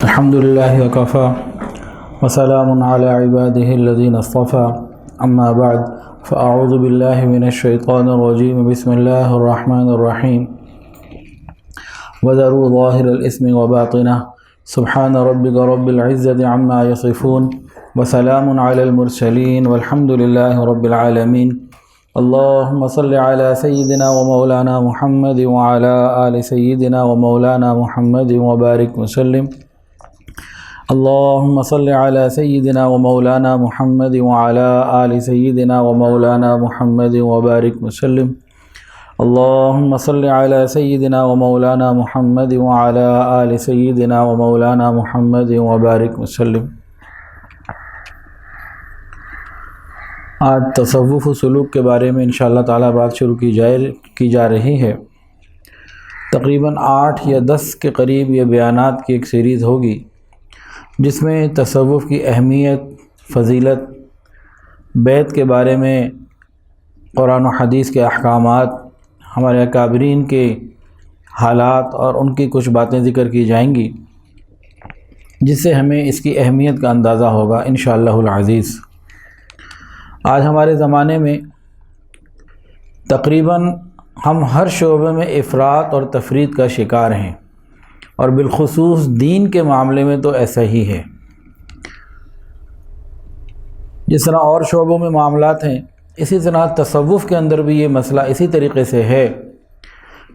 الحمد لله وكفى وسلام على عباده الذين اصطفى أما بعد فأعوذ بالله من الشيطان الرجيم بسم الله الرحمن الرحيم وذروا ظاهر الإثم وباطنه سبحان ربك رب العزة عما يصفون وسلام على المرسلين والحمد لله رب العالمين اللهم صل على سيدنا ومولانا محمد وعلى آل سيدنا ومولانا محمد وبارك وسلم اللهم صل على سيدنا ومولانا محمد وعلى آل سيدنا ومولانا محمد وبارك وسلم اللهم صل على سيدنا ومولانا محمد وعلى آل سيدنا ومولانا محمد وبارك وسلم۔ آج تصوف و سلوک کے بارے میں انشاءاللہ تعالی بات شروع کی جا رہی ہے۔ تقریباً 8 یا 10 کے قریب یہ بیانات کی ایک سیریز ہوگی جس میں تصوف کی اہمیت، فضیلت، بیت کے بارے میں قرآن و حدیث کے احکامات، ہمارے اکابرین کے حالات اور ان کی کچھ باتیں ذکر کی جائیں گی جس سے ہمیں اس کی اہمیت کا اندازہ ہوگا انشاءاللہ العزیز۔ آج ہمارے زمانے میں تقریباً ہم ہر شعبے میں افراط اور تفریط کا شکار ہیں، اور بالخصوص دین کے معاملے میں تو ایسا ہی ہے۔ جس طرح اور شعبوں میں معاملات ہیں، اسی طرح تصوف کے اندر بھی یہ مسئلہ اسی طریقے سے ہے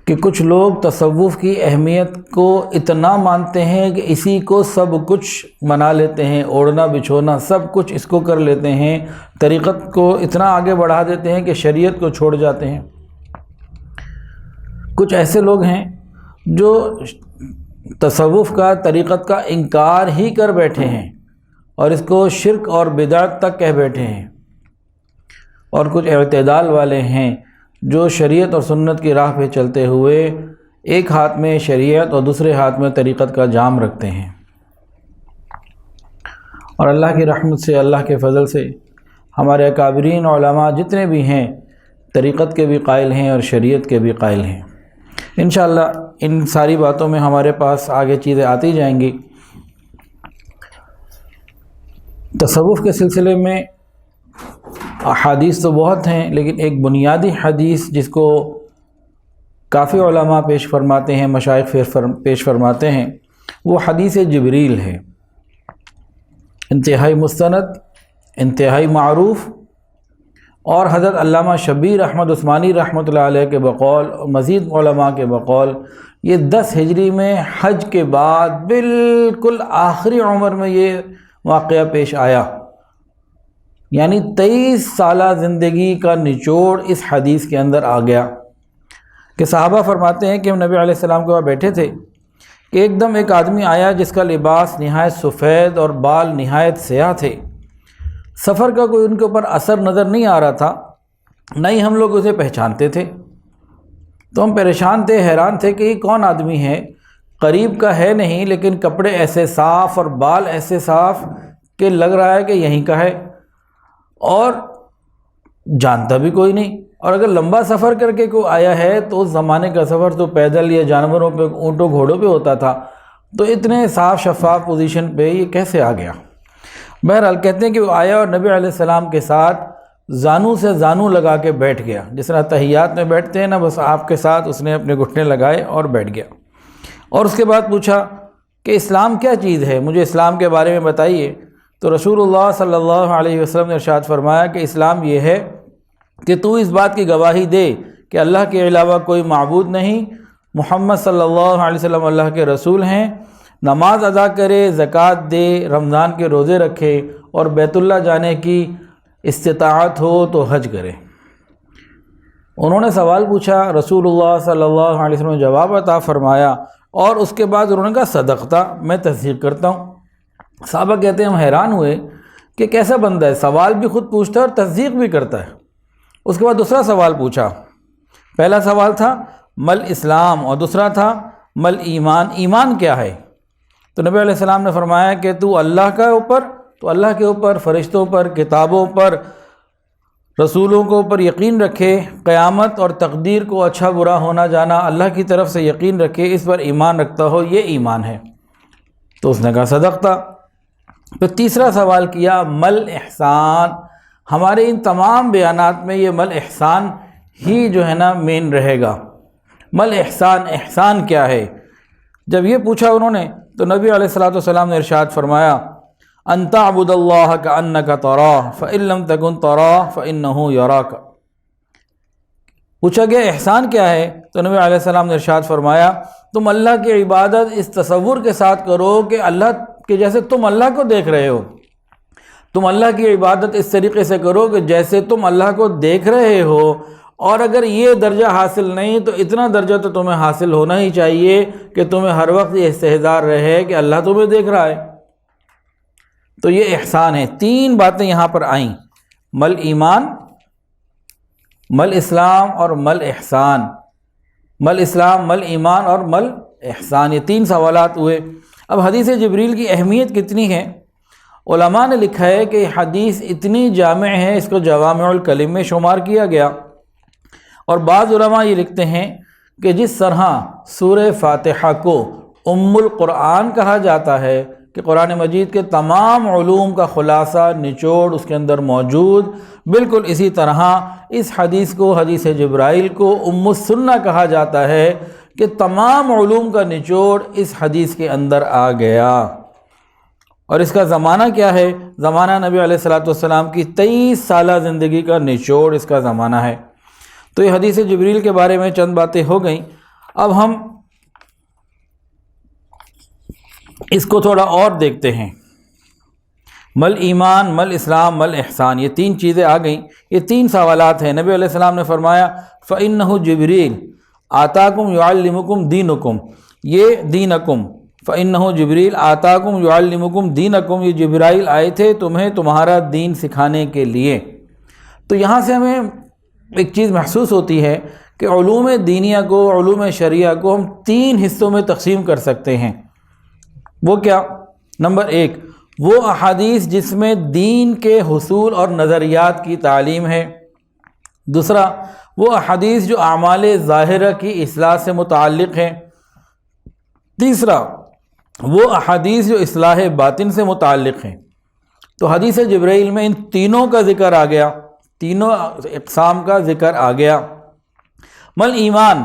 کہ کچھ لوگ تصوف کی اہمیت کو اتنا مانتے ہیں کہ اسی کو سب کچھ منا لیتے ہیں، اوڑھنا بچھونا سب کچھ اس کو کر لیتے ہیں، طریقت کو اتنا آگے بڑھا دیتے ہیں کہ شریعت کو چھوڑ جاتے ہیں۔ کچھ ایسے لوگ ہیں جو تصوف کا، طریقت کا انکار ہی کر بیٹھے ہیں اور اس کو شرک اور بدعت تک کہہ بیٹھے ہیں، اور کچھ اعتدال والے ہیں جو شریعت اور سنت کی راہ پہ چلتے ہوئے ایک ہاتھ میں شریعت اور دوسرے ہاتھ میں طریقت کا جام رکھتے ہیں۔ اور اللہ کی رحمت سے، اللہ کے فضل سے ہمارے اکابرین علماء جتنے بھی ہیں طریقت کے بھی قائل ہیں اور شریعت کے بھی قائل ہیں۔ انشاءاللہ ان ساری باتوں میں ہمارے پاس آگے چیزیں آتی جائیں گی۔ تصوف کے سلسلے میں احادیث تو بہت ہیں، لیکن ایک بنیادی حدیث جس کو کافی علماء پیش فرماتے ہیں، مشائخ پیش فرماتے ہیں، وہ حدیث جبریل ہے۔ انتہائی مستند، انتہائی معروف، اور حضرت علامہ شبیر احمد عثمانی رحمۃ اللہ علیہ کے بقول اور مزید علماء کے بقول یہ 10 ہجری میں حج کے بعد بالکل آخری عمر میں یہ واقعہ پیش آیا، یعنی 23 سالہ زندگی کا نچوڑ اس حدیث کے اندر آ گیا کہ صحابہ فرماتے ہیں کہ ہم نبی علیہ السلام کے وہاں بیٹھے تھے کہ ایک دم ایک آدمی آیا جس کا لباس نہایت سفید اور بال نہایت سیاہ تھے۔ سفر کا کوئی ان کے اوپر اثر نظر نہیں آ رہا تھا، نہ ہی ہم لوگ اسے پہچانتے تھے، تو ہم پریشان تھے، حیران تھے کہ یہ کون آدمی ہے، قریب کا ہے نہیں لیکن کپڑے ایسے صاف اور بال ایسے صاف کہ لگ رہا ہے کہ یہیں کا ہے، اور جانتا بھی کوئی نہیں۔ اور اگر لمبا سفر کر کے کوئی آیا ہے تو اس زمانے کا سفر تو پیدل یا جانوروں پہ، اونٹوں گھوڑوں پہ ہوتا تھا، تو اتنے صاف شفاف پوزیشن پہ یہ کیسے آ گیا؟ بہرحال کہتے ہیں کہ وہ آیا اور نبی علیہ السلام کے ساتھ زانو سے زانو لگا کے بیٹھ گیا، جس طرح تحیات میں بیٹھتے ہیں نا، بس آپ کے ساتھ اس نے اپنے گھٹنے لگائے اور بیٹھ گیا۔ اور اس کے بعد پوچھا کہ اسلام کیا چیز ہے، مجھے اسلام کے بارے میں بتائیے۔ تو رسول اللہ صلی اللہ علیہ وسلم نے ارشاد فرمایا کہ اسلام یہ ہے کہ تو اس بات کی گواہی دے کہ اللہ کے علاوہ کوئی معبود نہیں، محمد صلی اللہ علیہ وسلم اللہ کے رسول ہیں، نماز ادا کرے، زکوٰۃ دے، رمضان کے روزے رکھے، اور بیت اللہ جانے کی استطاعت ہو تو حج کرے۔ انہوں نے سوال پوچھا، رسول اللہ صلی اللہ علیہ وسلم نے جواب عطا فرمایا، اور اس کے بعد انہوں نے کہا صدقتا، میں تصدیق کرتا ہوں۔ صحابہ کہتے ہیں ہم حیران ہوئے کہ کیسا بندہ ہے، سوال بھی خود پوچھتا ہے اور تصدیق بھی کرتا ہے۔ اس کے بعد دوسرا سوال پوچھا، پہلا سوال تھا مل اسلام اور دوسرا تھا مل ایمان، ایمان کیا ہے؟ تو نبی علیہ السلام نے فرمایا کہ تو اللہ کے اوپر، فرشتوں پر، کتابوں پر، رسولوں کو اوپر یقین رکھے، قیامت اور تقدیر کو اچھا برا ہونا جانا اللہ کی طرف سے یقین رکھے، اس پر ایمان رکھتا ہو، یہ ایمان ہے۔ تو اس نے کہا صدقتا۔ پھر تیسرا سوال کیا مل احسان، ہمارے ان تمام بیانات میں یہ مل احسان ہی جو ہے نا مین رہے گا۔ مل احسان، احسان کیا ہے؟ جب یہ پوچھا انہوں نے تو نبی علیہ الصلوۃ والسلام نے ارشاد فرمایا ان تعبد اللہ کأنک تراہ فإن لم تکن تراہ فإنہ یراک۔ پوچھا گیا احسان کیا ہے؟ تو نبی علیہ السلام نے ارشاد فرمایا تم اللہ کی عبادت اس تصور کے ساتھ کرو کہ اللہ کے جیسے تم اللہ کو دیکھ رہے ہو۔ تم اللہ کی عبادت اس طریقے سے کرو کہ جیسے تم اللہ کو دیکھ رہے ہو، اور اگر یہ درجہ حاصل نہیں تو اتنا درجہ تو تمہیں حاصل ہونا ہی چاہیے کہ تمہیں ہر وقت یہ استحضار رہے کہ اللہ تمہیں دیکھ رہا ہے۔ تو یہ احسان ہے۔ تین باتیں یہاں پر آئیں، مل ایمان، مل اسلام اور مل احسان۔ مل اسلام، مل ایمان اور مل احسان، یہ تین سوالات ہوئے۔ اب حدیث جبریل کی اہمیت کتنی ہے؟ علماء نے لکھا ہے کہ حدیث اتنی جامع ہے، اس کو جوامع الکلم میں شمار کیا گیا، اور بعض علماء یہ لکھتے ہیں کہ جس طرح سورہ فاتحہ کو ام القرآن کہا جاتا ہے کہ قرآن مجید کے تمام علوم کا خلاصہ نچوڑ اس کے اندر موجود، بالکل اسی طرح اس حدیث کو، حدیث جبرائیل کو ام السنہ کہا جاتا ہے کہ تمام علوم کا نچوڑ اس حدیث کے اندر آ گیا۔ اور اس کا زمانہ کیا ہے؟ زمانہ نبی علیہ الصلوۃ والسلام کی 23 سالہ زندگی کا نچوڑ اس کا زمانہ ہے۔ تو یہ حدیث جبریل کے بارے میں چند باتیں ہو گئیں۔ اب ہم اس کو تھوڑا اور دیکھتے ہیں۔ مل ایمان، مل اسلام، مل احسان، یہ تین چیزیں آ گئیں، یہ تین سوالات ہیں۔ نبی علیہ السلام نے فرمایا فَإِنَّهُ جبریل آتاکم یعلمکم دینکم، یہ دینکم، فَإِنَّهُ جبریل آتاکم یعلمکم دینکم، یہ جبرائیل آئے تھے تمہیں تمہارا دین سکھانے کے لیے۔ تو یہاں سے ہمیں ایک چیز محسوس ہوتی ہے کہ علوم دینیہ کو، علوم شریعہ کو ہم تین حصوں میں تقسیم کر سکتے ہیں۔ وہ کیا؟ نمبر ایک، وہ احادیث جس میں دین کے حصول اور نظریات کی تعلیم ہے۔ دوسرا، وہ احادیث جو اعمال ظاہرہ کی اصلاح سے متعلق ہیں۔ تیسرا، وہ احادیث جو اصلاح باطن سے متعلق ہیں۔ تو حدیث جبرائیل میں ان تینوں کا ذکر آ گیا، تینوں اقسام کا ذکر آ گیا۔ مل ایمان،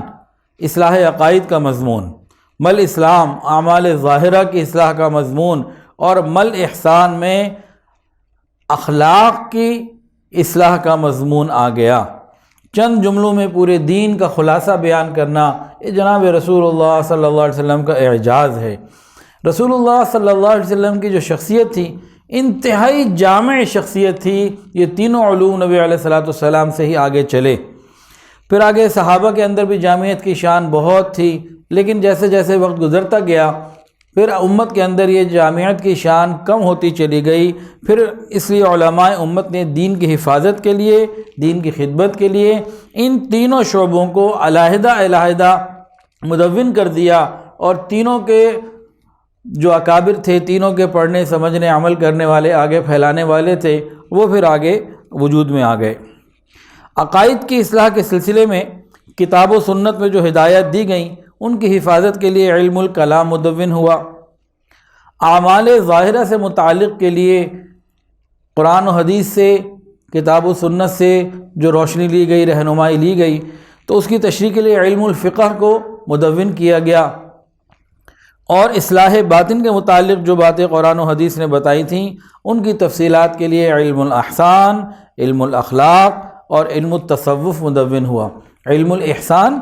اصلاح عقائد کا مضمون، مل اسلام، اعمال ظاہرہ کی اصلاح کا مضمون، اور مل احسان میں اخلاق کی اصلاح کا مضمون آ گیا۔ چند جملوں میں پورے دین کا خلاصہ بیان کرنا، یہ جناب رسول اللہ صلی اللہ علیہ وسلم کا اعجاز ہے۔ رسول اللہ صلی اللہ علیہ وسلم کی جو شخصیت تھی، انتہائی جامع شخصیت تھی۔ یہ تینوں علوم نبی علیہ الصلوۃ والسلام سے ہی آگے چلے۔ پھر آگے صحابہ کے اندر بھی جامعیت کی شان بہت تھی، لیکن جیسے جیسے وقت گزرتا گیا پھر امت کے اندر یہ جامعیت کی شان کم ہوتی چلی گئی۔ پھر اس لیے علماء امت نے دین کی حفاظت کے لیے، دین کی خدمت کے لیے ان تینوں شعبوں کو علیحدہ علیحدہ مدون کر دیا، اور تینوں کے جو اکابر تھے، تینوں کے پڑھنے سمجھنے عمل کرنے والے، آگے پھیلانے والے تھے، وہ پھر آگے وجود میں آ گئے۔ عقائد کی اصلاح کے سلسلے میں کتاب و سنت میں جو ہدایات دی گئیں ان کی حفاظت کے لیے علم الکلام مدون ہوا۔ اعمال ظاہرہ سے متعلق کے لیے قرآن و حدیث سے، کتاب و سنت سے جو روشنی لی گئی، رہنمائی لی گئی، تو اس کی تشریح کے لیے علم الفقہ کو مدون کیا گیا، اور اصلاح باطن کے متعلق جو باتیں قرآن و حدیث نے بتائی تھیں ان کی تفصیلات کے لیے علم الاحسان، علم الاخلاق اور علم التصوف مدون ہوا۔ علم الاحسان،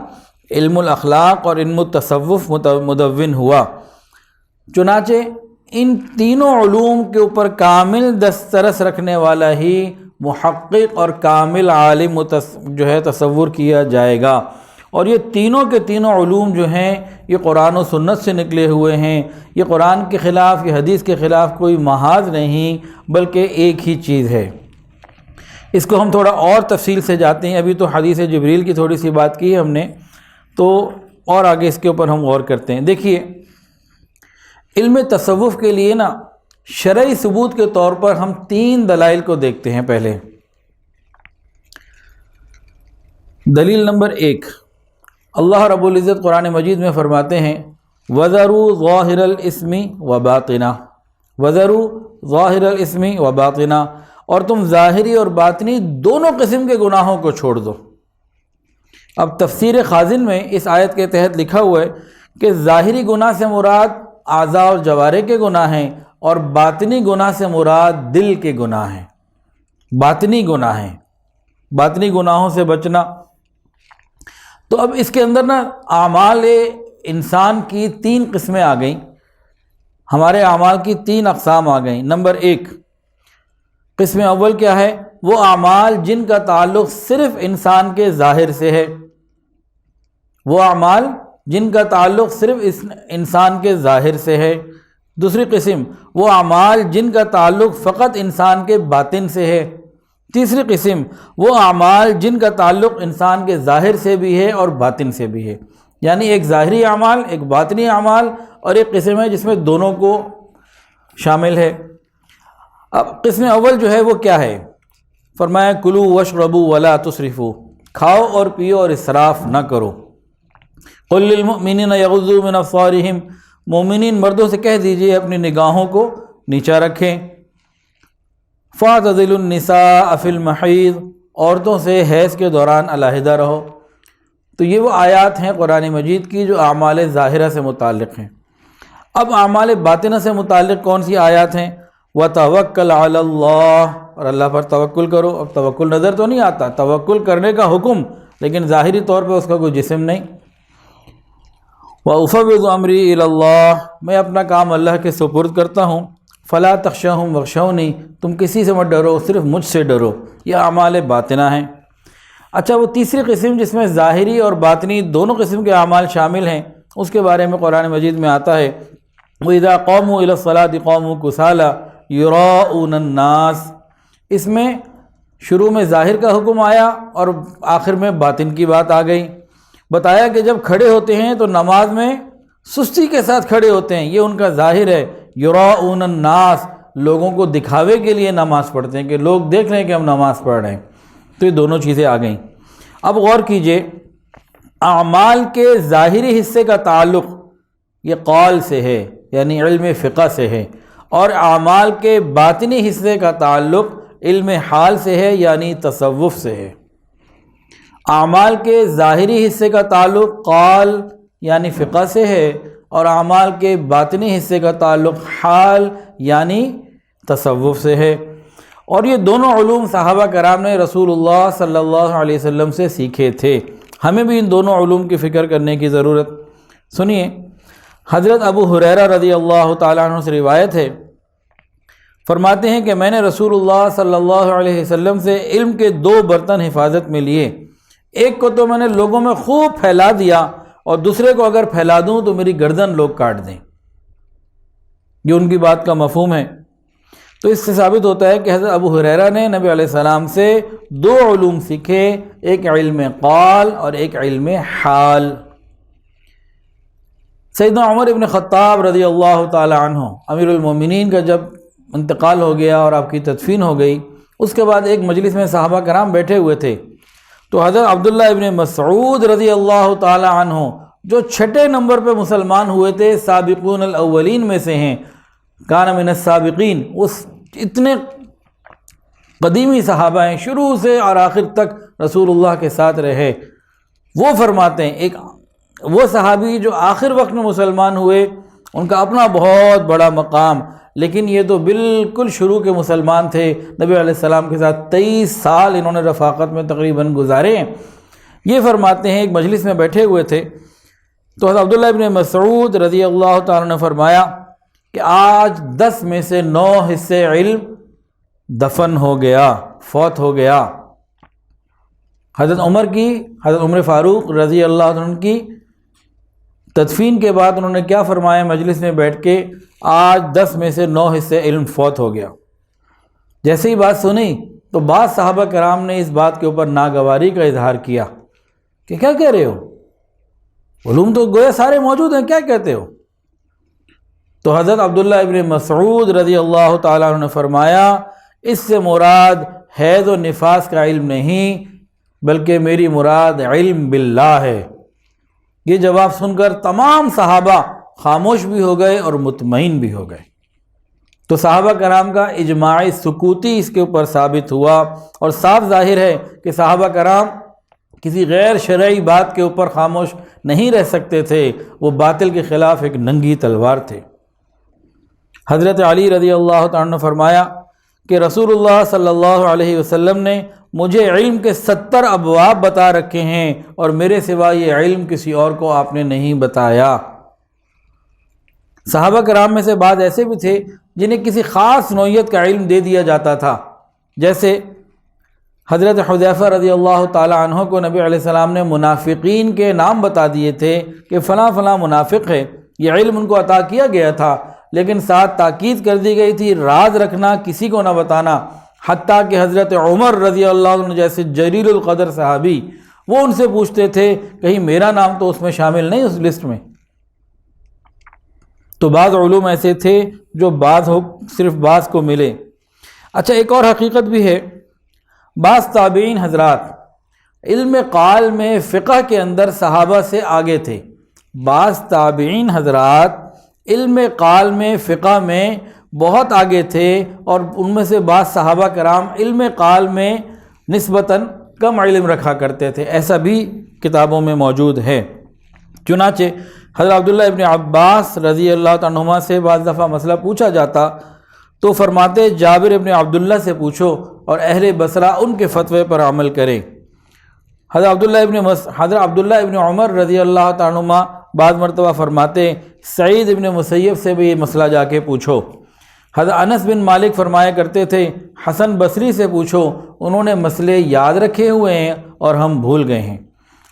علم الاخلاق اور علم التصوف مدون ہوا۔ چنانچہ ان تینوں علوم کے اوپر کامل دسترس رکھنے والا ہی محقق اور کامل عالم جو ہے تصور کیا جائے گا۔ اور یہ تینوں کے تینوں علوم جو ہیں یہ قرآن و سنت سے نکلے ہوئے ہیں۔ یہ قرآن کے خلاف، یہ حدیث کے خلاف کوئی محاذ نہیں، بلکہ ایک ہی چیز ہے۔ اس کو ہم تھوڑا اور تفصیل سے جاتے ہیں۔ ابھی تو حدیث جبریل کی تھوڑی سی بات کی ہے ہم نے، تو اور آگے اس کے اوپر ہم غور کرتے ہیں۔ دیکھیے، علم تصوف کے لیے نا شرعی ثبوت کے طور پر ہم 3 دلائل کو دیکھتے ہیں۔ پہلے دلیل نمبر 1، اللہ رب العزت قرآن مجید میں فرماتے ہیں وَذَرُوا ظَاهِرَ الْإِثْمِ وَبَاطِنَهُ، وَذَرُوا ظَاهِرَ الْإِثْمِ وَبَاطِنَهُ، اور تم ظاہری اور باطنی دونوں قسم کے گناہوں کو چھوڑ دو۔ اب تفسیر خازن میں اس آیت کے تحت لکھا ہوا ہے کہ ظاہری گناہ سے مراد اعضاء اور جوارح کے گناہ ہیں، اور باطنی گناہ سے مراد دل کے گناہ ہیں۔ باطنی گناہ ہیں، باطنی گناہوں سے بچنا۔ تو اب اس کے اندر نا اعمال انسان کی 3 قسمیں آ گئیں، ہمارے اعمال کی 3 اقسام آ گئیں۔ نمبر 1، قسم اول کیا ہے؟ وہ اعمال جن کا تعلق صرف انسان کے ظاہر سے ہے، وہ اعمال جن کا تعلق صرف انسان کے ظاہر سے ہے۔ دوسری قسم، وہ اعمال جن کا تعلق فقط انسان کے باطن سے ہے۔ تیسری قسم، وہ اعمال جن کا تعلق انسان کے ظاہر سے بھی ہے اور باطن سے بھی ہے، یعنی ایک ظاہری اعمال، ایک باطنی اعمال، اور ایک قسم ہے جس میں دونوں کو شامل ہے۔ اب قسم اول جو ہے وہ کیا ہے؟ فرمایا کلوا واشربوا ولا تسرفوا، کھاؤ اور پیو اور اسراف نہ کرو۔ قل للمؤمنین یغضوا من ابصارہم، مومنین مردوں سے کہہ دیجئے اپنی نگاہوں کو نیچا رکھیں۔ فاعتزلوا النساء فی المحیض، عورتوں سے حیض کے دوران علیحدہ رہو۔ تو یہ وہ آیات ہیں قرآن مجید کی جو اعمال ظاہرہ سے متعلق ہیں۔ اب اعمال باطنہ سے متعلق کون سی آیات ہیں؟ وَتَوَكَّلْ عَلَى اللَّهِ، اور اللہ پر توکل کرو۔ اب توکل نظر تو نہیں آتا، توکل کرنے کا حکم، لیکن ظاہری طور پہ اس کا کوئی جسم نہیں۔ وَأُفَوِّضُ أَمْرِي إِلَى اللَّهِ، میں اپنا کام اللہ کے سپرد کرتا ہوں۔ فَلَا تَخْشَوْهُمْ وَاخْشَوْنِي، تم کسی سے مت ڈرو، صرف مجھ سے ڈرو۔ یہ اعمال باطنہ ہیں۔ اچھا، وہ تیسری قسم جس میں ظاہری اور باطنی دونوں قسم کے اعمال شامل ہیں، اس کے بارے میں قرآن مجید میں آتا ہے وَإِذَا قَامُوا إِلَى الصَّلَاةِ قَامُوا كُسَالَىٰ يُرَاءُونَ النَّاسَ، اس میں شروع میں ظاہر کا حکم آیا اور آخر میں باطن کی بات آ گئی۔ بتایا کہ جب کھڑے ہوتے ہیں تو نماز میں سستی کے ساتھ کھڑے ہوتے ہیں، یہ ان کا ظاہر ہے۔ یراؤن الناس، لوگوں کو دکھاوے کے لیے نماز پڑھتے ہیں کہ لوگ دیکھ رہے ہیں کہ ہم نماز پڑھ رہے ہیں۔ تو یہ دونوں چیزیں آ گئیں۔ اب غور کیجئے، اعمال کے ظاہری حصے کا تعلق یہ قول سے ہے، یعنی علم فقہ سے ہے، اور اعمال کے باطنی حصے کا تعلق علم حال سے ہے، یعنی تصوف سے ہے۔ اعمال کے ظاہری حصے کا تعلق قول یعنی فقہ سے ہے، اور اعمال کے باطنی حصے کا تعلق حال یعنی تصوف سے ہے۔ اور یہ دونوں علوم صحابہ کرام نے رسول اللہ صلی اللہ علیہ وسلم سے سیکھے تھے۔ ہمیں بھی ان دونوں علوم کی فکر کرنے کی ضرورت۔ سنیے، حضرت ابو ہریرہ رضی اللہ تعالیٰ عنہ سے روایت ہے، فرماتے ہیں کہ میں نے رسول اللہ صلی اللہ علیہ وسلم سے علم کے 2 برتن حفاظت میں لیے۔ ایک کو تو میں نے لوگوں میں خوب پھیلا دیا، اور دوسرے کو اگر پھیلا دوں تو میری گردن لوگ کاٹ دیں۔ یہ ان کی بات کا مفہوم ہے۔ تو اس سے ثابت ہوتا ہے کہ حضرت ابو ہریرہ نے نبی علیہ السلام سے 2 علوم سیکھے، ایک علم قول اور ایک علم حال۔ سیدنا عمر ابن خطاب رضی اللہ تعالی عنہ، امیر المومنین کا جب انتقال ہو گیا اور آپ کی تدفین ہو گئی، اس کے بعد ایک مجلس میں صحابہ کرام بیٹھے ہوئے تھے، تو حضرت عبداللہ ابن مسعود رضی اللہ تعالی عنہ جو 6 نمبر پہ مسلمان ہوئے تھے، سابقون الاولین میں سے ہیں، کان من السابقین، اس اتنے قدیمی صحابہ ہیں، شروع سے اور آخر تک رسول اللہ کے ساتھ رہے۔ وہ فرماتے ہیں، ایک وہ صحابی جو آخر وقت میں مسلمان ہوئے، ان کا اپنا بہت بڑا مقام، لیکن یہ تو بالکل شروع کے مسلمان تھے، نبی علیہ السلام کے ساتھ 23 سال انہوں نے رفاقت میں تقریباً گزارے ہیں۔ یہ فرماتے ہیں، ایک مجلس میں بیٹھے ہوئے تھے تو حضرت عبداللہ ابن مسعود رضی اللہ تعالیٰ نے فرمایا کہ آج 10 میں سے 9 حصے علم دفن ہو گیا، فوت ہو گیا۔ حضرت عمر فاروق رضی اللہ عنہ کی تدفین کے بعد انہوں نے کیا فرمایا مجلس میں بیٹھ کے؟ آج 10 میں سے 9 حصے علم فوت ہو گیا۔ جیسے ہی بات سنی تو بعض صحابہ کرام نے اس بات کے اوپر ناگواری کا اظہار کیا کہ کیا کہہ رہے ہو، علوم تو گویا سارے موجود ہیں، کیا کہتے ہو؟ تو حضرت عبداللہ ابن مسعود رضی اللہ تعالیٰ عنہ نے فرمایا، اس سے مراد حیض و نفاس کا علم نہیں، بلکہ میری مراد علم باللہ ہے۔ یہ جواب سن کر تمام صحابہ خاموش بھی ہو گئے اور مطمئن بھی ہو گئے۔ تو صحابہ کرام کا اجماعی سکوتی اس کے اوپر ثابت ہوا، اور صاف ظاہر ہے کہ صحابہ کرام کسی غیر شرعی بات کے اوپر خاموش نہیں رہ سکتے تھے، وہ باطل کے خلاف ایک ننگی تلوار تھے۔ حضرت علی رضی اللہ تعالیٰ عنہ نے فرمایا کہ رسول اللہ صلی اللہ علیہ وسلم نے مجھے علم کے 70 ابواب بتا رکھے ہیں، اور میرے سوا یہ علم کسی اور کو آپ نے نہیں بتایا۔ صحابہ کرام میں سے بعض ایسے بھی تھے جنہیں کسی خاص نوعیت کا علم دے دیا جاتا تھا، جیسے حضرت حذیفہ رضی اللہ تعالیٰ عنہ کو نبی علیہ السلام نے منافقین کے نام بتا دیے تھے کہ فلاں فلاں منافق ہے، یہ علم ان کو عطا کیا گیا تھا، لیکن ساتھ تاکید کر دی گئی تھی راز رکھنا، کسی کو نہ بتانا، حتیٰ کہ حضرت عمر رضی اللہ عنہ جیسے جلیل القدر صحابی وہ ان سے پوچھتے تھے کہیں میرا نام تو اس میں شامل نہیں اس لسٹ میں۔ تو بعض علوم ایسے تھے جو صرف بعض کو ملے۔ اچھا، ایک اور حقیقت بھی ہے، بعض تابعین حضرات علم قال میں فقہ کے اندر صحابہ سے آگے تھے، بعض تابعین حضرات علم قال میں فقہ میں بہت آگے تھے، اور ان میں سے بعض صحابہ کرام علم قال میں نسبتاً کم علم رکھا کرتے تھے، ایسا بھی کتابوں میں موجود ہے۔ چنانچہ حضرت عبداللہ ابن عباس رضی اللہ عنہما سے بعض دفعہ مسئلہ پوچھا جاتا تو فرماتے جابر ابن عبداللہ سے پوچھو اور اہل بصرہ ان کے فتوے پر عمل کریں۔ حضرت عبداللہ ابن عمر رضی اللہ عنہما بعض مرتبہ فرماتے سعید ابن مسیب سے بھی یہ مسئلہ جا کے پوچھو۔ حضرت انس بن مالک فرمایا کرتے تھے حسن بصری سے پوچھو، انہوں نے مسئلے یاد رکھے ہوئے ہیں اور ہم بھول گئے ہیں۔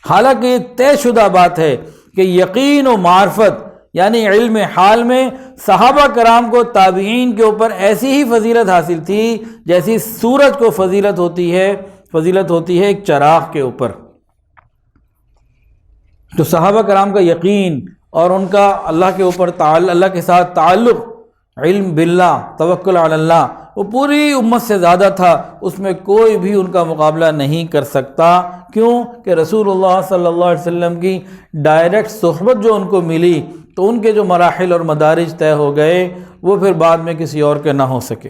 حالانکہ یہ طے شدہ بات ہے کہ یقین و معرفت یعنی علم حال میں صحابہ کرام کو تابعین کے اوپر ایسی ہی فضیلت حاصل تھی جیسی سورج کو فضیلت ہوتی ہے ایک چراغ کے اوپر۔ تو صحابہ کرام کا یقین اور ان کا اللہ کے اوپر اللہ کے ساتھ تعلق، علم باللہ، توکل علی اللہ، وہ پوری امت سے زیادہ تھا، اس میں کوئی بھی ان کا مقابلہ نہیں کر سکتا۔ کیوں کہ رسول اللہ صلی اللہ علیہ وسلم کی ڈائریکٹ صحبت جو ان کو ملی تو ان کے جو مراحل اور مدارج طے ہو گئے وہ پھر بعد میں کسی اور کے نہ ہو سکے۔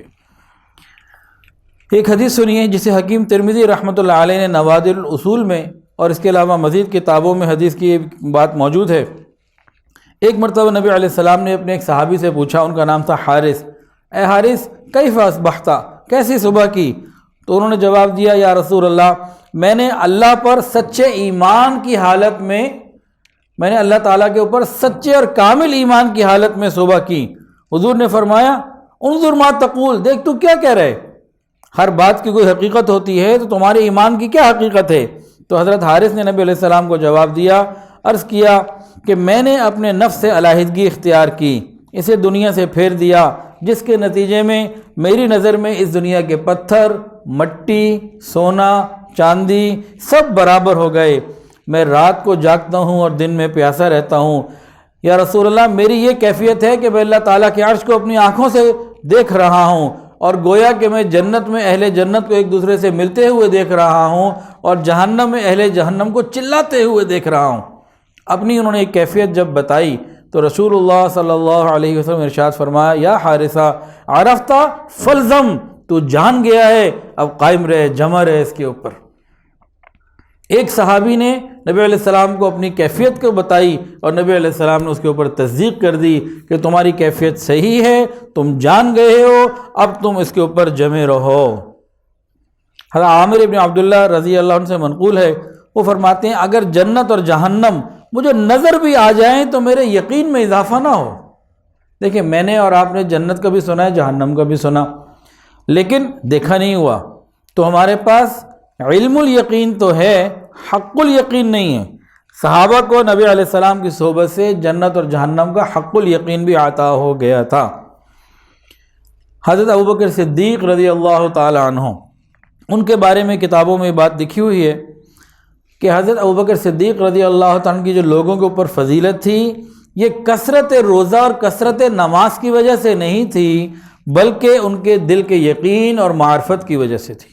ایک حدیث سنیے جسے حکیم ترمذی رحمۃ اللہ علیہ نے نوادر الاصول میں اور اس کے علاوہ مزید کتابوں میں حدیث کی بات موجود ہے۔ ایک مرتبہ نبی علیہ السلام نے اپنے ایک صحابی سے پوچھا، ان کا نام تھا حارث، اے حارث کیف اصبحت، کیسی صبح کی؟ تو انہوں نے جواب دیا، یا رسول اللہ میں نے اللہ پر سچے ایمان کی حالت میں اللہ تعالیٰ کے اوپر سچے اور کامل ایمان کی حالت میں صبح کی۔ حضور نے فرمایا انظر ما تقول، دیکھ تو کیا کہہ رہے، ہر بات کی کوئی حقیقت ہوتی ہے تو تمہارے ایمان کی کیا حقیقت ہے؟ تو حضرت حارث نے نبی علیہ السلام کو جواب دیا، عرض کیا کہ میں نے اپنے نفس سے علیحدگی اختیار کی، اسے دنیا سے پھیر دیا، جس کے نتیجے میں میری نظر میں اس دنیا کے پتھر، مٹی، سونا، چاندی سب برابر ہو گئے، میں رات کو جاگتا ہوں اور دن میں پیاسا رہتا ہوں۔ یا رسول اللہ میری یہ کیفیت ہے کہ میں اللہ تعالیٰ کے عرش کو اپنی آنکھوں سے دیکھ رہا ہوں، اور گویا کہ میں جنت میں اہل جنت کو ایک دوسرے سے ملتے ہوئے دیکھ رہا ہوں، اور جہنم میں اہل جہنم کو چلاتے ہوئے دیکھ رہا ہوں۔ اپنی انہوں نے ایک کیفیت جب بتائی تو رسول اللہ صلی اللہ علیہ وسلم ارشاد فرمایا، یا حارثہ عرفت فالزم، تو جان گیا ہے اب قائم رہے، جمع رہے اس کے اوپر۔ ایک صحابی نے نبی علیہ السلام کو اپنی کیفیت کو بتائی اور نبی علیہ السلام نے اس کے اوپر تصدیق کر دی کہ تمہاری کیفیت صحیح ہے، تم جان گئے ہو، اب تم اس کے اوپر جمے رہو۔ حضرت عامر ابن عبداللہ رضی اللہ عنہ سے منقول ہے، وہ فرماتے ہیں اگر جنت اور جہنم مجھے نظر بھی آ جائیں تو میرے یقین میں اضافہ نہ ہو۔ دیکھیں میں نے اور آپ نے جنت کا بھی سنا ہے، جہنم کا بھی سنا، لیکن دیکھا نہیں ہوا، تو ہمارے پاس علم الیقین تو ہے، حق الیقین نہیں ہے۔ صحابہ کو نبی علیہ السلام کی صحبت سے جنت اور جہنم کا حق الیقین بھی عطا ہو گیا تھا۔ حضرت ابوبکر صدیق رضی اللہ تعالی عنہ، ان کے بارے میں کتابوں میں بات لکھی ہوئی ہے کہ حضرت ابوبکر صدیق رضی اللہ تعالیٰ عنہ کی جو لوگوں کے اوپر فضیلت تھی، یہ کثرت روزہ اور کثرت نماز کی وجہ سے نہیں تھی، بلکہ ان کے دل کے یقین اور معرفت کی وجہ سے تھی۔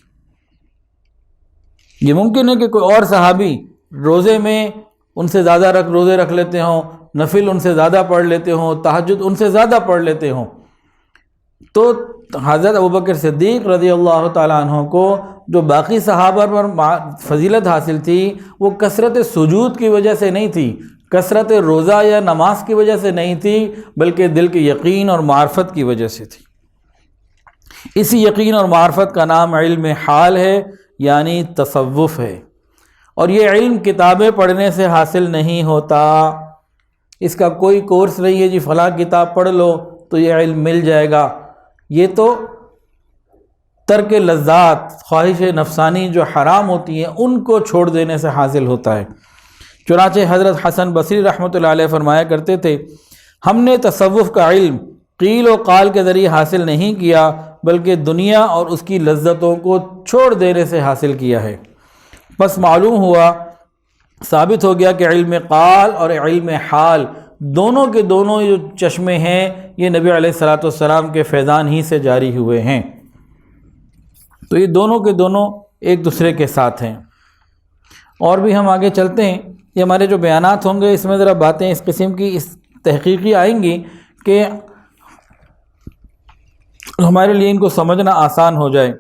یہ ممکن ہے کہ کوئی اور صحابی روزے میں ان سے زیادہ روزے رکھ لیتے ہوں، نفل ان سے زیادہ پڑھ لیتے ہوں، تہجد ان سے زیادہ پڑھ لیتے ہوں، تو حضرت ابوبکر صدیق رضی اللہ تعالیٰ عنہ کو جو باقی صحابہ پر فضیلت حاصل تھی وہ کثرت سجود کی وجہ سے نہیں تھی، کثرت روزہ یا نماز کی وجہ سے نہیں تھی، بلکہ دل کے یقین اور معرفت کی وجہ سے تھی۔ اسی یقین اور معرفت کا نام علم حال ہے، یعنی تصوف ہے، اور یہ علم کتابیں پڑھنے سے حاصل نہیں ہوتا، اس کا کوئی کورس نہیں ہے جی فلاں کتاب پڑھ لو تو یہ علم مل جائے گا، یہ تو ترک لذات، خواہش نفسانی جو حرام ہوتی ہیں ان کو چھوڑ دینے سے حاصل ہوتا ہے۔ چنانچہ حضرت حسن بصری رحمۃ اللہ علیہ فرمایا کرتے تھے، ہم نے تصوف کا علم قیل و قال کے ذریعے حاصل نہیں کیا، بلکہ دنیا اور اس کی لذتوں کو چھوڑ دینے سے حاصل کیا ہے۔ بس معلوم ہوا، ثابت ہو گیا کہ علم قال اور علم حال دونوں کے دونوں جو چشمے ہیں یہ نبی علیہ الصلوۃ والسلام کے فیضان ہی سے جاری ہوئے ہیں، تو یہ دونوں کے دونوں ایک دوسرے کے ساتھ ہیں۔ اور بھی ہم آگے چلتے ہیں، یہ ہمارے جو بیانات ہوں گے اس میں ذرا باتیں اس قسم کی اس تحقیقی آئیں گی کہ ہمارے لیے ان کو سمجھنا آسان ہو جائے،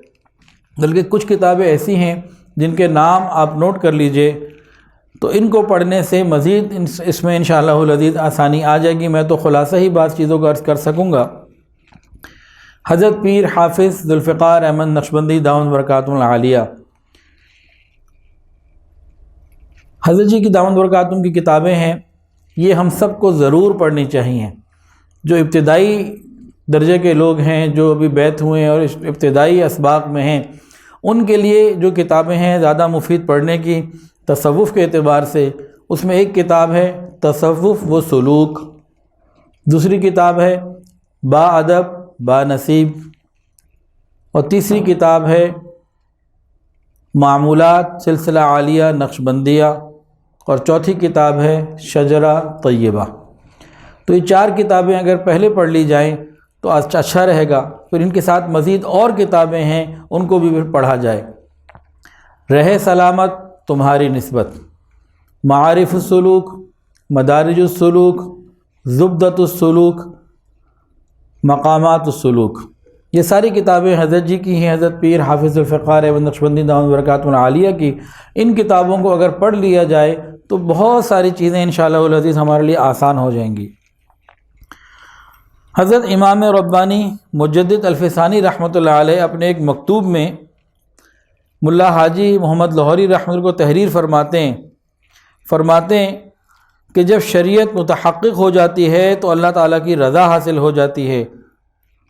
بلکہ کچھ کتابیں ایسی ہیں جن کے نام آپ نوٹ کر لیجئے، تو ان کو پڑھنے سے مزید اس میں انشاءاللہ العزیز آسانی آ جائے گی۔ میں تو خلاصہ ہی بعض چیزوں کا عرض کر سکوں گا۔ حضرت پیر حافظ ذوالفقار احمد نقشبندی دامت برکاتہ العالیہ، حضرت جی کی دامت برکاتہ کی کتابیں ہیں، یہ ہم سب کو ضرور پڑھنی چاہیے۔ جو ابتدائی درجے کے لوگ ہیں، جو ابھی بیعت ہوئے ہیں اور ابتدائی اسباق میں ہیں، ان کے لیے جو کتابیں ہیں زیادہ مفید پڑھنے کی تصوف کے اعتبار سے، اس میں ایک کتاب ہے تصوف و سلوک، دوسری کتاب ہے با ادب با نصیب، اور تیسری کتاب ہے معمولات سلسلہ عالیہ نقشبندیہ، اور چوتھی کتاب ہے شجرہ طیبہ۔ تو یہ چار کتابیں اگر پہلے پڑھ لی جائیں تو اچھا رہے گا، پھر ان کے ساتھ مزید اور کتابیں ہیں ان کو بھی پھر پڑھا جائے۔ رہے سلامت تمہاری نسبت، معارف السلوک، مدارج السلوک، زبدۃ السلوک، مقامات السلوک، یہ ساری کتابیں حضرت جی کی ہیں، حضرت پیر حافظ ذوالفقار احمد نقشبندی دامت برکاتہ العالیہ کی۔ ان کتابوں کو اگر پڑھ لیا جائے تو بہت ساری چیزیں انشاءاللہ العزیز ہمارے لیے آسان ہو جائیں گی۔ حضرت امام ربانی مجدد الفسانی رحمۃ اللہ علیہ اپنے ایک مکتوب میں ملا حاجی محمد لاہوری رحمۃ اللہ کو تحریر فرماتے ہیں کہ جب شریعت متحقق ہو جاتی ہے تو اللہ تعالیٰ کی رضا حاصل ہو جاتی ہے،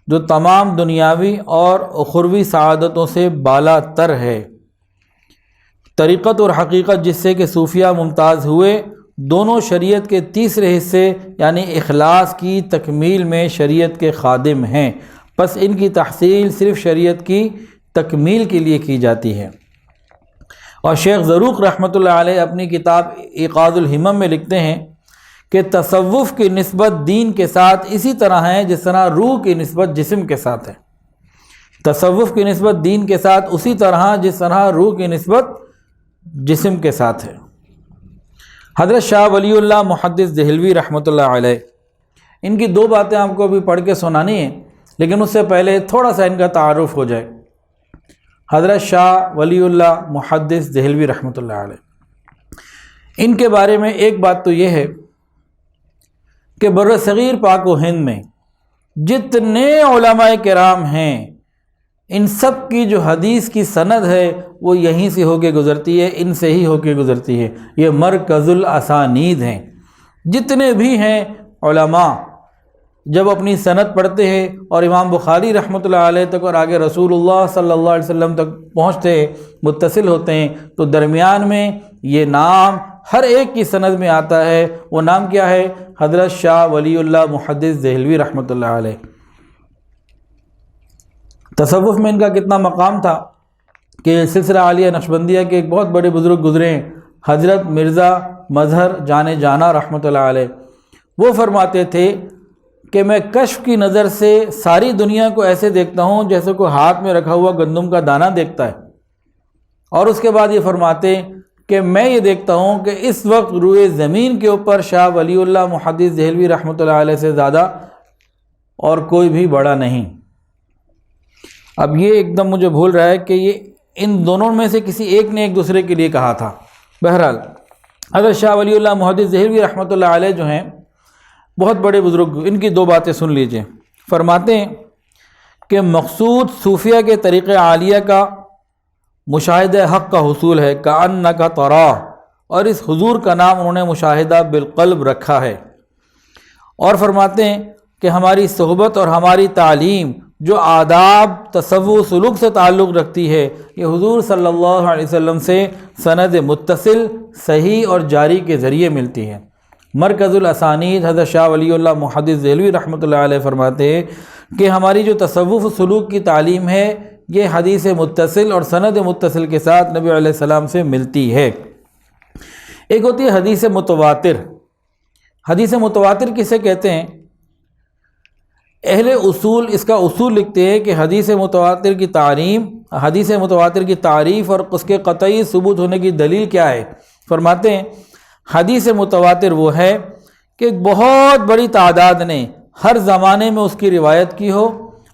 جو تمام دنیاوی اور اخروی سعادتوں سے بالا تر ہے۔ طریقت اور حقیقت جس سے کہ صوفیہ ممتاز ہوئے، دونوں شریعت کے تیسرے حصے یعنی اخلاص کی تکمیل میں شریعت کے خادم ہیں، پس ان کی تحصیل صرف شریعت کی تکمیل کے لیے کی جاتی ہے۔ اور شیخ زروق رحمۃ اللہ علیہ اپنی کتاب ایقاظ الہمم میں لکھتے ہیں کہ تصوف کی نسبت دین کے ساتھ اسی طرح ہے جس طرح روح کی نسبت جسم کے ساتھ ہے۔ تصوف کی نسبت دین کے ساتھ اسی طرح جس طرح روح کی نسبت جسم کے ساتھ ہے۔ حضرت شاہ ولی اللہ محدث دہلوی رحمۃ اللہ علیہ، ان کی دو باتیں آپ کو ابھی پڑھ کے سنانی ہیں، لیکن اس سے پہلے تھوڑا سا ان کا تعارف ہو جائے۔ حضرت شاہ ولی اللہ محدث دہلوی رحمۃ اللہ علیہ، ان کے بارے میں ایک بات تو یہ ہے کہ برصغیر پاک و ہند میں جتنے علماء کرام ہیں، ان سب کی جو حدیث کی سند ہے وہ یہیں سے ہو کے گزرتی ہے، ان سے ہی ہو کے گزرتی ہے۔ یہ مرکز الاسانید ہیں، جتنے بھی ہیں علماء جب اپنی سند پڑھتے ہیں اور امام بخاری رحمۃ اللہ علیہ تک اور آگے رسول اللہ صلی اللہ علیہ وسلم تک پہنچتے ہیں، متصل ہوتے ہیں، تو درمیان میں یہ نام ہر ایک کی سند میں آتا ہے۔ وہ نام کیا ہے؟ حضرت شاہ ولی اللہ محدث دہلوی رحمۃ اللہ علیہ۔ تصوف میں ان کا کتنا مقام تھا کہ سلسلہ عالیہ نقشبندیہ کے ایک بہت بڑے بزرگ گزرے ہیں، حضرت مرزا مظہر جان جانا رحمۃ اللہ علیہ، وہ فرماتے تھے کہ میں کشف کی نظر سے ساری دنیا کو ایسے دیکھتا ہوں جیسے کوئی ہاتھ میں رکھا ہوا گندم کا دانہ دیکھتا ہے، اور اس کے بعد یہ فرماتے کہ میں یہ دیکھتا ہوں کہ اس وقت روئے زمین کے اوپر شاہ ولی اللہ محدث دہلوی رحمۃ اللہ علیہ سے زیادہ اور کوئی بھی بڑا نہیں۔ اب یہ ایک دم مجھے بھول رہا ہے کہ یہ ان دونوں میں سے کسی ایک نے ایک دوسرے کے لیے کہا تھا۔ بہرحال حضرت شاہ ولی اللہ محدث دہلوی رحمۃ اللہ علیہ جو ہیں بہت بڑے بزرگ، ان کی دو باتیں سن لیجئے۔ فرماتے ہیں کہ مقصود صوفیہ کے طریقہ عالیہ کا مشاہدہ حق کا حصول ہے، کأنک تراہ، اور اس حضور کا نام انہوں نے مشاہدہ بالقلب رکھا ہے۔ اور فرماتے ہیں کہ ہماری صحبت اور ہماری تعلیم جو آداب، تصوف، سلوک سے تعلق رکھتی ہے، یہ حضور صلی اللہ علیہ وسلم سے سند متصل، صحیح اور جاری کے ذریعے ملتی ہے۔ مرکز الاسانید حضرت شاہ ولی اللہ محدث دہلوی رحمۃ اللہ علیہ فرماتے ہیں کہ ہماری جو تصوف و سلوک کی تعلیم ہے یہ حدیث متصل اور سند متصل کے ساتھ نبی علیہ السلام سے ملتی ہے۔ ایک ہوتی ہے حدیث متواتر۔ حدیث متواتر کسے کہتے ہیں؟ اہل اصول اس کا اصول لکھتے ہیں کہ حدیث متواتر کی تعریف اور اس کے قطعی ثبوت ہونے کی دلیل کیا ہے؟ فرماتے ہیں حدیث متواتر وہ ہے کہ بہت بڑی تعداد نے ہر زمانے میں اس کی روایت کی ہو،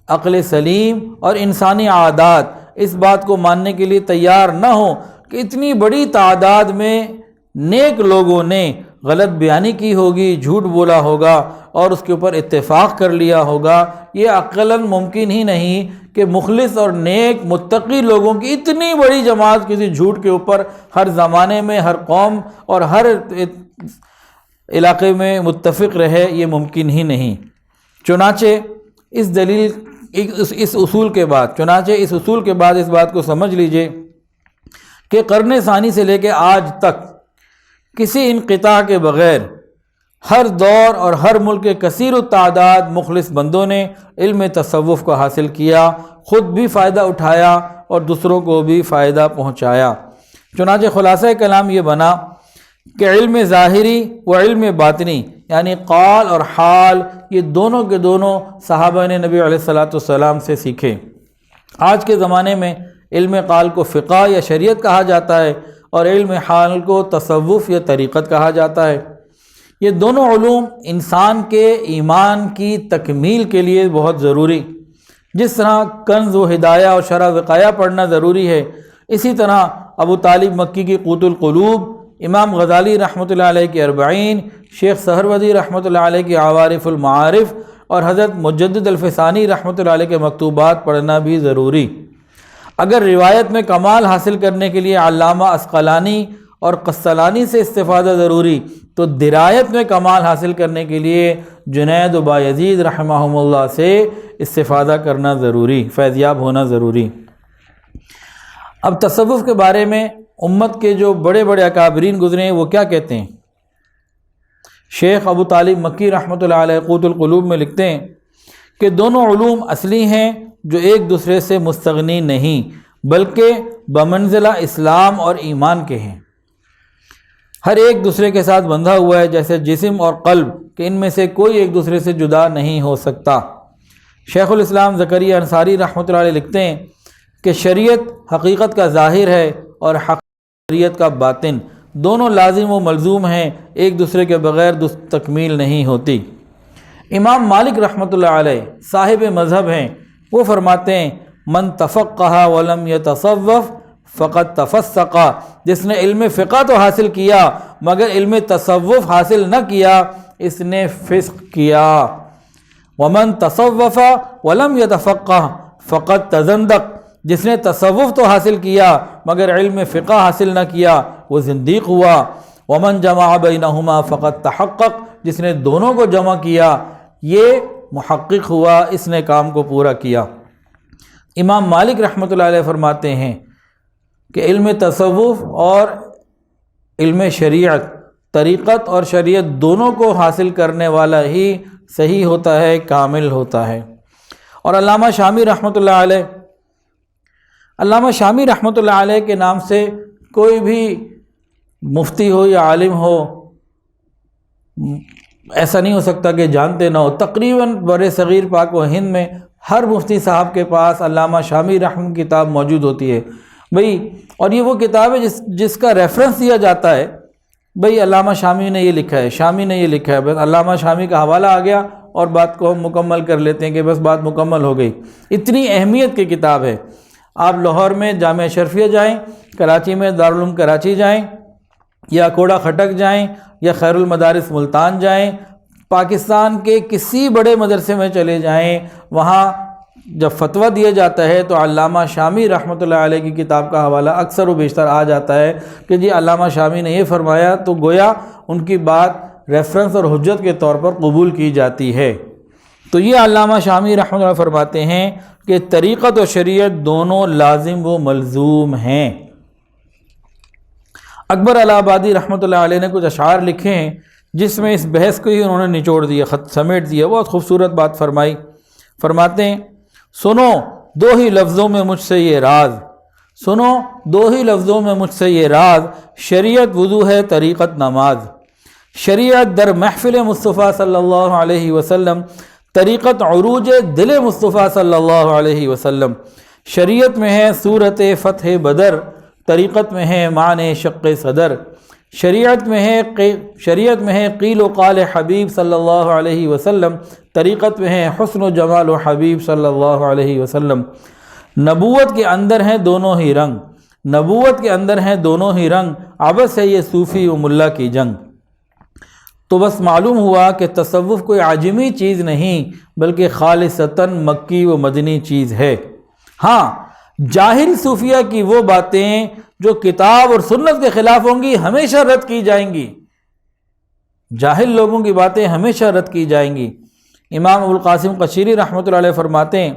عقل سلیم اور انسانی عادات اس بات کو ماننے کے لیے تیار نہ ہو کہ اتنی بڑی تعداد میں نیک لوگوں نے غلط بیانی کی ہوگی، جھوٹ بولا ہوگا اور اس کے اوپر اتفاق کر لیا ہوگا۔ یہ عقلاً ممکن ہی نہیں کہ مخلص اور نیک متقی لوگوں کی اتنی بڑی جماعت کسی جھوٹ کے اوپر ہر زمانے میں، ہر قوم اور ہر علاقے میں متفق رہے، یہ ممکن ہی نہیں۔ چنانچہ اس اصول کے بعد اس بات کو سمجھ لیجئے کہ قرن ثانی سے لے کے آج تک کسی انقطاع کے بغیر ہر دور اور ہر ملک کے کثیر التعداد مخلص بندوں نے علم تصوف کو حاصل کیا، خود بھی فائدہ اٹھایا اور دوسروں کو بھی فائدہ پہنچایا۔ چنانچہ خلاصہ کلام یہ بنا کہ علم ظاہری و علم باطنی یعنی قال اور حال یہ دونوں کے دونوں صحابہ نے نبی علیہ السلام سے سیکھے۔ آج کے زمانے میں علم قال کو فقہ یا شریعت کہا جاتا ہے اور علم حال کو تصوف یا طریقت کہا جاتا ہے۔ یہ دونوں علوم انسان کے ایمان کی تکمیل کے لیے بہت ضروری، جس طرح کنز و ہدایہ اور شرح وقایہ پڑھنا ضروری ہے، اسی طرح ابو طالب مکی کی قوت القلوب، امام غزالی رحمۃ اللہ علیہ کی اربعین، شیخ سہروردی رحمۃ اللہ علیہ کی عوارف المعارف اور حضرت مجدد الفسانی رحمۃ اللہ علیہ کے مکتوبات پڑھنا بھی ضروری۔ اگر روایت میں کمال حاصل کرنے کے لیے علامہ عسقلانی اور قسطلانی سے استفادہ ضروری، تو درایت میں کمال حاصل کرنے کے لیے جنید و بایزید رحمہم اللہ سے استفادہ کرنا ضروری، فیضیاب ہونا ضروری۔ اب تصوف کے بارے میں امت کے جو بڑے بڑے اکابرین گزرے ہیں وہ کیا کہتے ہیں؟ شیخ ابو طالب مکی رحمۃ اللہ علیہ قوت القلوب میں لکھتے ہیں کہ دونوں علوم اصلی ہیں جو ایک دوسرے سے مستغنی نہیں بلکہ بمنزلہ اسلام اور ایمان کے ہیں۔ ہر ایک دوسرے کے ساتھ بندھا ہوا ہے جیسے جسم اور قلب، کہ ان میں سے کوئی ایک دوسرے سے جدا نہیں ہو سکتا۔ شیخ الاسلام زکریا انصاری رحمۃ اللہ علیہ لکھتے ہیں کہ شریعت حقیقت کا ظاہر ہے اور شریعت کا باطن، دونوں لازم و ملزوم ہیں، ایک دوسرے کے بغیر تکمیل نہیں ہوتی۔ امام مالک رحمۃ اللہ علیہ صاحب مذہب ہیں، وہ فرماتے ہیں من تفقہ ولم یتصوف فقط تفسق، جس نے علم فقہ تو حاصل کیا مگر علم تصوف حاصل نہ کیا، اس نے فسق کیا۔ ومن تصوف ولم یتفقہ فقط تزندق، جس نے تصوف تو حاصل کیا مگر علم فقہ حاصل نہ کیا وہ زندیق ہوا۔ ومن جمع بینہما فقط تحقق، جس نے دونوں کو جمع کیا یہ محقق ہوا، اس نے کام کو پورا کیا۔ امام مالک رحمۃ اللہ علیہ فرماتے ہیں کہ علم تصوف اور علم شریعت، طریقت اور شریعت دونوں کو حاصل کرنے والا ہی صحیح ہوتا ہے، کامل ہوتا ہے۔ اور علامہ شامی رحمۃ اللہ علیہ کے نام سے کوئی بھی مفتی ہو یا عالم ہو ایسا نہیں ہو سکتا کہ جانتے نہ ہو۔ تقریباً بر صغیر پاک و ہند میں ہر مفتی صاحب کے پاس علامہ شامی رحمۃ کی کتاب موجود ہوتی ہے، بھئی اور یہ وہ کتاب ہے جس کا ریفرنس دیا جاتا ہے، بھئی علامہ شامی نے یہ لکھا ہے، شامی نے یہ لکھا ہے، بس علامہ شامی کا حوالہ آ گیا اور بات کو ہم مکمل کر لیتے ہیں کہ بس بات مکمل ہو گئی۔ اتنی اہمیت کی کتاب ہے۔ آپ لاہور میں جامعہ اشرفیہ جائیں، کراچی میں دارالعلوم کراچی جائیں، یا کوڑا خٹک جائیں، یا خیر المدارس ملتان جائیں، پاکستان کے کسی بڑے مدرسے میں چلے جائیں، وہاں جب فتویٰ دیا جاتا ہے تو علامہ شامی رحمۃ اللہ علیہ کی کتاب کا حوالہ اکثر و بیشتر آ جاتا ہے کہ جی علامہ شامی نے یہ فرمایا، تو گویا ان کی بات ریفرنس اور حجت کے طور پر قبول کی جاتی ہے۔ تو یہ علامہ شامی رحمۃ اللہ فرماتے ہیں کہ طریقت و شریعت دونوں لازم و ملزوم ہیں۔ اکبر الہ آبادی رحمۃ اللہ علیہ نے کچھ اشعار لکھے ہیں جس میں اس بحث کو ہی انہوں نے نچوڑ دیا، خط سمیٹ دیا، بہت خوبصورت بات فرمائی۔ فرماتے ہیں سنو دو ہی لفظوں میں مجھ سے یہ راز، سنو دو ہی لفظوں میں مجھ سے یہ راز، شریعت وضو ہے طریقت نماز، شریعت در محفل مصطفیٰ صلی اللہ علیہ وسلم، طریقت عروج دل مصطفیٰ صلی اللہ علیہ وسلم، شریعت میں ہے صورت فتح بدر، طریقت میں ہے معنی شق صدر، شریعت میں ہے قیل و قال حبیب صلی اللہ علیہ وسلم، طریقت میں ہے حسن و جمال و حبیب صلی اللہ علیہ وسلم، نبوت کے اندر ہیں دونوں ہی رنگ، نبوت کے اندر ہیں دونوں ہی رنگ، عبث ہے یہ صوفی و ملا کی جنگ۔ تو بس معلوم ہوا کہ تصوف کوئی عجمی چیز نہیں بلکہ خالصتاً مکی و مدنی چیز ہے۔ ہاں جاہل صوفیہ کی وہ باتیں جو کتاب اور سنت کے خلاف ہوں گی ہمیشہ رد کی جائیں گی، جاہل لوگوں کی باتیں ہمیشہ رد کی جائیں گی۔ امام ابو القاسم قشیری رحمۃ اللہ علیہ فرماتے ہیں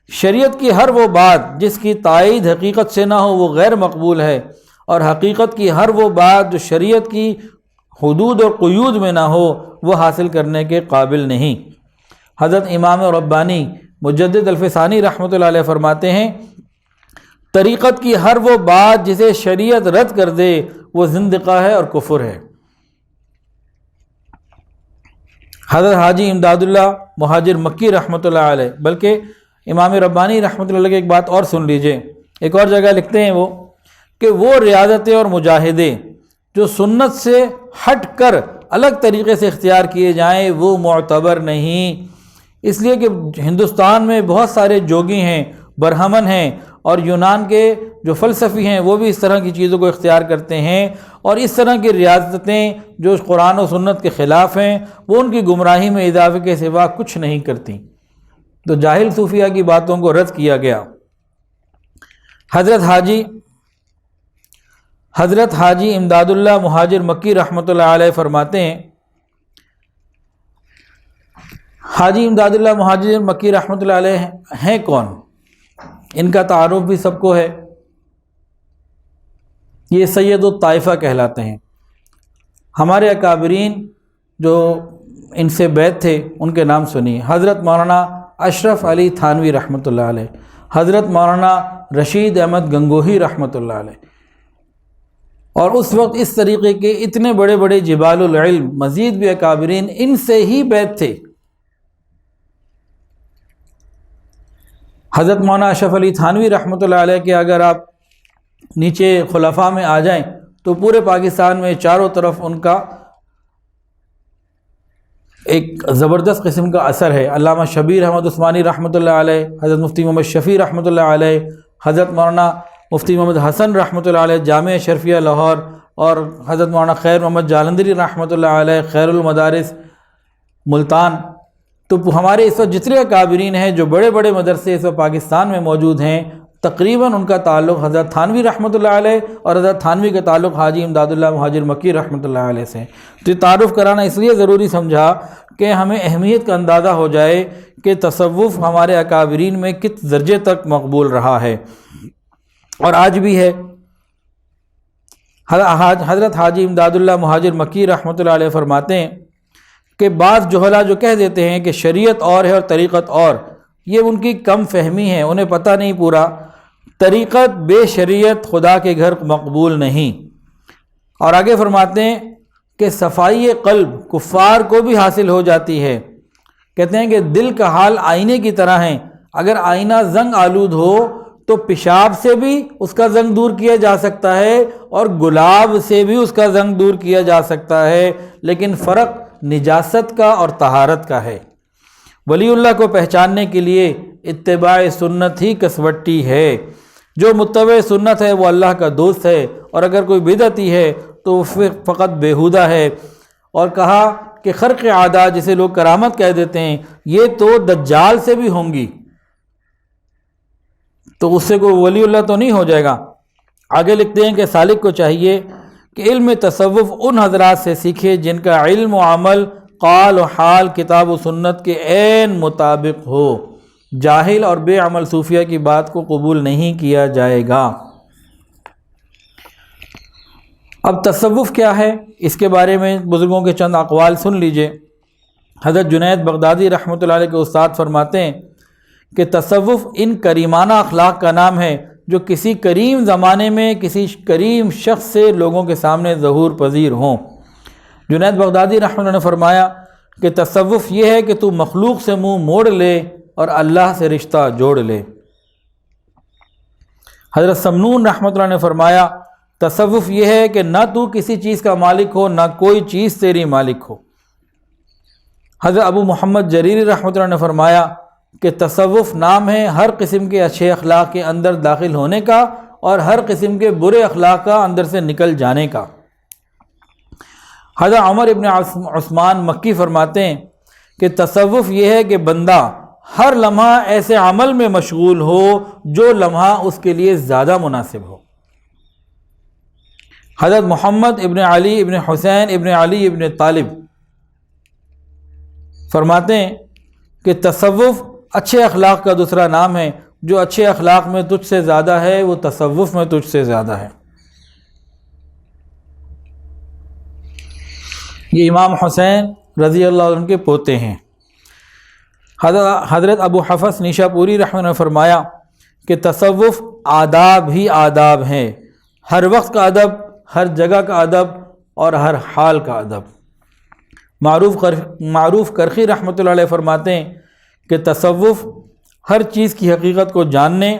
شریعت کی ہر وہ بات جس کی تائید حقیقت سے نہ ہو وہ غیر مقبول ہے، اور حقیقت کی ہر وہ بات جو شریعت کی حدود اور قیود میں نہ ہو وہ حاصل کرنے کے قابل نہیں۔ حضرت امام ربانی مجدد الفسانی رحمۃ اللہ علیہ فرماتے ہیں طریقت کی ہر وہ بات جسے شریعت رد کر دے وہ زندقہ ہے اور کفر ہے۔ حضرت حاجی امداد اللہ مہاجر مکی رحمۃ اللہ علیہ، بلکہ امام ربانی رحمۃ اللہ علیہ کی ایک بات اور سن لیجئے، ایک اور جگہ لکھتے ہیں وہ کہ وہ ریاضتیں اور مجاہدے جو سنت سے ہٹ کر الگ طریقے سے اختیار کیے جائیں وہ معتبر نہیں، اس لیے کہ ہندوستان میں بہت سارے جوگی ہیں، برہمن ہیں، اور یونان کے جو فلسفی ہیں وہ بھی اس طرح کی چیزوں کو اختیار کرتے ہیں، اور اس طرح کی ریاضتیں جو قرآن و سنت کے خلاف ہیں وہ ان کی گمراہی میں اضافے کے سوا کچھ نہیں کرتی۔ تو جاہل صوفیہ کی باتوں کو رد کیا گیا۔ حضرت حاجی امداد اللہ مہاجر مکی رحمۃ اللہ علیہ فرماتے ہیں حاجی امداد اللہ مہاجر مکی رحمۃ اللہ علیہ ہیں کون؟ ان کا تعارف بھی سب کو ہے، یہ سید الطائفہ کہلاتے ہیں۔ ہمارے اکابرین جو ان سے بیعت تھے ان کے نام سنیے، حضرت مولانا اشرف علی تھانوی رحمۃ اللہ علیہ، حضرت مولانا رشید احمد گنگوہی رحمۃ اللہ علیہ، اور اس وقت اس طریقے کے اتنے بڑے بڑے جبال العلم مزید بھی اکابرین ان سے ہی بیعت تھے۔ حضرت مولانا اشرف علی تھانوی رحمۃ اللہ علیہ کے اگر آپ نیچے خلفاء میں آ جائیں تو پورے پاکستان میں چاروں طرف ان کا ایک زبردست قسم کا اثر ہے۔ علامہ شبیر احمد عثمانی رحمۃ اللہ علیہ، حضرت مفتی محمد شفیع رحمۃ اللہ علیہ، حضرت مولانا مفتی محمد حسن رحمۃ اللہ علیہ جامعہ اشرفیہ لاہور، اور حضرت مولانا خیر محمد جالندری رحمۃ اللہ علیہ خیر المدارس ملتان۔ تو ہمارے اس وقت جتنے اکابرین ہیں جو بڑے بڑے مدرسے اس وقت پاکستان میں موجود ہیں تقریباً ان کا تعلق حضرت تھانوی رحمۃ اللہ علیہ اور حضرت تھانوی کا تعلق حاجی امداد اللہ مہاجر مکی رحمۃ اللہ علیہ سے۔ تو یہ تعارف کرانا اس لیے ضروری سمجھا کہ ہمیں اہمیت کا اندازہ ہو جائے کہ تصوف ہمارے اکابرین میں کس درجے تک مقبول رہا ہے اور آج بھی ہے۔ حضرت حاجی امداد اللہ مہاجر مکی رحمۃ اللہ علیہ فرماتے ہیں کہ بعض جہلا جو کہہ دیتے ہیں کہ شریعت اور ہے اور طریقت اور، یہ ان کی کم فہمی ہے، انہیں پتہ نہیں پورا۔ طریقت بے شریعت خدا کے گھر مقبول نہیں۔ اور آگے فرماتے ہیں کہ صفائی قلب کفار کو بھی حاصل ہو جاتی ہے۔ کہتے ہیں کہ دل کا حال آئینے کی طرح ہے، اگر آئینہ زنگ آلود ہو تو پیشاب سے بھی اس کا زنگ دور کیا جا سکتا ہے اور گلاب سے بھی اس کا زنگ دور کیا جا سکتا ہے، لیکن فرق نجاست کا اور طہارت کا ہے۔ ولی اللہ کو پہچاننے کے لیے اتباع سنت ہی کسوٹی ہے۔ جو متبع سنت ہے وہ اللہ کا دوست ہے، اور اگر کوئی بدعتی ہے تو وہ فقط بیہودہ ہے۔ اور کہا کہ خرق عادات جسے لوگ کرامت کہہ دیتے ہیں، یہ تو دجال سے بھی ہوں گی، تو اس سے کوئی ولی اللہ تو نہیں ہو جائے گا۔ آگے لکھتے ہیں کہ سالک کو چاہیے کہ علم تصوف ان حضرات سے سیکھے جن کا علم و عمل قال و حال کتاب و سنت کے عین مطابق ہو۔ جاہل اور بے عمل صوفیہ کی بات کو قبول نہیں کیا جائے گا۔ اب تصوف کیا ہے، اس کے بارے میں بزرگوں کے چند اقوال سن لیجئے۔ حضرت جنید بغدادی رحمۃ اللہ علیہ کے استاد فرماتے ہیں کہ تصوف ان کریمانہ اخلاق کا نام ہے جو کسی کریم زمانے میں کسی کریم شخص سے لوگوں کے سامنے ظہور پذیر ہوں۔ جنید بغدادی رحمۃ اللہ نے فرمایا کہ تصوف یہ ہے کہ تو مخلوق سے منہ موڑ لے اور اللہ سے رشتہ جوڑ لے۔ حضرت سمنون رحمۃ اللہ نے فرمایا تصوف یہ ہے کہ نہ تو کسی چیز کا مالک ہو، نہ کوئی چیز تیری مالک ہو۔ حضرت ابو محمد جریری رحمۃ اللہ نے فرمایا کہ تصوف نام ہے ہر قسم کے اچھے اخلاق کے اندر داخل ہونے کا اور ہر قسم کے برے اخلاق کا اندر سے نکل جانے کا۔ حضرت عمر ابن عثمان مکی فرماتے ہیں کہ تصوف یہ ہے کہ بندہ ہر لمحہ ایسے عمل میں مشغول ہو جو لمحہ اس کے لیے زیادہ مناسب ہو۔ حضرت محمد ابن علی ابن حسین ابن علی ابن طالب فرماتے ہیں کہ تصوف اچھے اخلاق کا دوسرا نام ہے، جو اچھے اخلاق میں تجھ سے زیادہ ہے وہ تصوف میں تجھ سے زیادہ ہے۔ یہ امام حسین رضی اللہ عنہ کے پوتے ہیں۔ حضرت ابو حفص نیشا پوری رحمہ اللہ نے فرمایا کہ تصوف آداب ہی آداب ہیں، ہر وقت کا ادب، ہر جگہ کا ادب اور ہر حال کا ادب۔ معروف کرخی رحمۃ اللہ علیہ فرماتے ہیں کہ تصوف ہر چیز کی حقیقت کو جاننے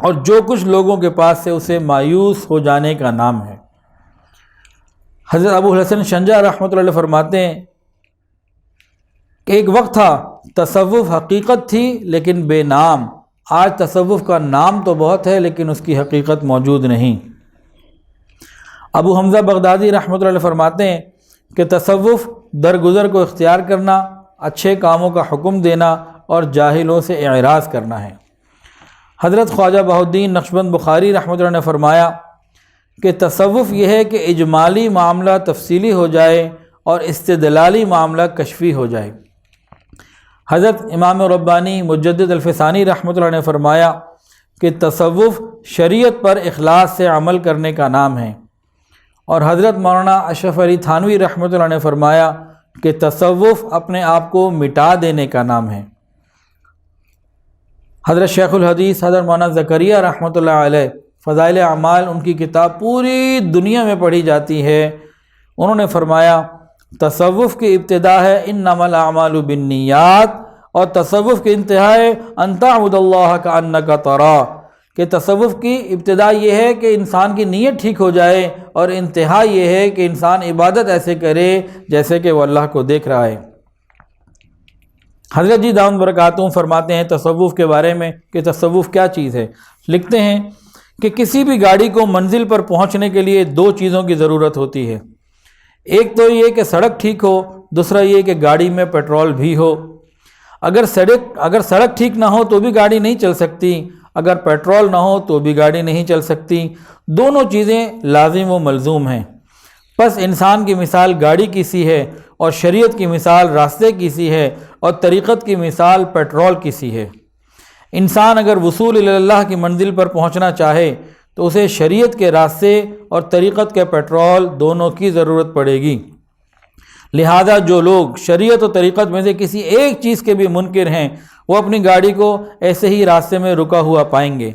اور جو کچھ لوگوں کے پاس سے اسے مایوس ہو جانے کا نام ہے۔ حضرت ابو الحسن شنجہ رحمۃ اللہ علیہ فرماتے ہیں کہ ایک وقت تھا تصوف حقیقت تھی لیکن بے نام، آج تصوف کا نام تو بہت ہے لیکن اس کی حقیقت موجود نہیں۔ ابو حمزہ بغدادی رحمۃ اللہ علیہ فرماتے ہیں کہ تصوف درگزر کو اختیار کرنا، اچھے کاموں کا حکم دینا اور جاہلوں سے اعراض کرنا ہے۔ حضرت خواجہ بہاؤالدین نقشبند بخاری رحمۃ اللہ نے فرمایا کہ تصوف یہ ہے کہ اجمالی معاملہ تفصیلی ہو جائے اور استدلالی معاملہ کشفی ہو جائے۔ حضرت امام ربانی مجدد الفسانی رحمۃ اللہ نے فرمایا کہ تصوف شریعت پر اخلاص سے عمل کرنے کا نام ہے، اور حضرت مولانا اشرف علی تھانوی رحمۃ اللہ نے فرمایا کہ تصوف اپنے آپ کو مٹا دینے کا نام ہے۔ حضرت شیخ الحدیث حضرت مولانا زکریا رحمۃ اللہ علیہ فضائل اعمال ان کی کتاب پوری دنیا میں پڑھی جاتی ہے، انہوں نے فرمایا تصوف کی ابتدا ہے انما الاعمال بالنیات، اور تصوف کی انتہا ہے ان تعبد اللہ کانک تراہ، کہ تصوف کی ابتدا یہ ہے کہ انسان کی نیت ٹھیک ہو جائے اور انتہا یہ ہے کہ انسان عبادت ایسے کرے جیسے کہ وہ اللہ کو دیکھ رہا ہے۔ حضرت جی دامت برکاتہم فرماتے ہیں تصوف کے بارے میں کہ تصوف کیا چیز ہے، لکھتے ہیں کہ کسی بھی گاڑی کو منزل پر پہنچنے کے لیے دو چیزوں کی ضرورت ہوتی ہے، ایک تو یہ کہ سڑک ٹھیک ہو، دوسرا یہ کہ گاڑی میں پیٹرول بھی ہو۔ اگر سڑک ٹھیک نہ ہو تو بھی گاڑی نہیں چل سکتی، اگر پیٹرول نہ ہو تو بھی گاڑی نہیں چل سکتی، دونوں چیزیں لازم و ملزوم ہیں۔ بس انسان کی مثال گاڑی کی سی ہے، اور شریعت کی مثال راستے کی سی ہے، اور طریقت کی مثال پیٹرول کی سی ہے۔ انسان اگر وصول الی اللہ کی منزل پر پہنچنا چاہے تو اسے شریعت کے راستے اور طریقت کے پیٹرول دونوں کی ضرورت پڑے گی۔ لہذا جو لوگ شریعت و طریقت میں سے کسی ایک چیز کے بھی منکر ہیں وہ اپنی گاڑی کو ایسے ہی راستے میں رکا ہوا پائیں گے۔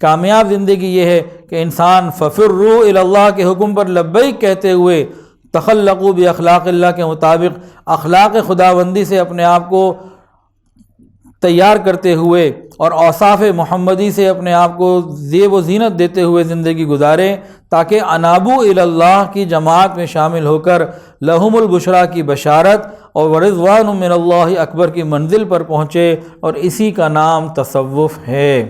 کامیاب زندگی یہ ہے کہ انسان ففروا الی اللہ کے حکم پر لبیک کہتے ہوئے تخلقوا باخلاق اللہ کے مطابق اخلاق خداوندی سے اپنے آپ کو تیار کرتے ہوئے اور اوصاف محمدی سے اپنے آپ کو زیب و زینت دیتے ہوئے زندگی گزاریں، تاکہ انابو الی اللہ کی جماعت میں شامل ہو کر لہم البشریٰ کی بشارت اور ورضوان من اللہ اکبر کی منزل پر پہنچے، اور اسی کا نام تصوف ہے۔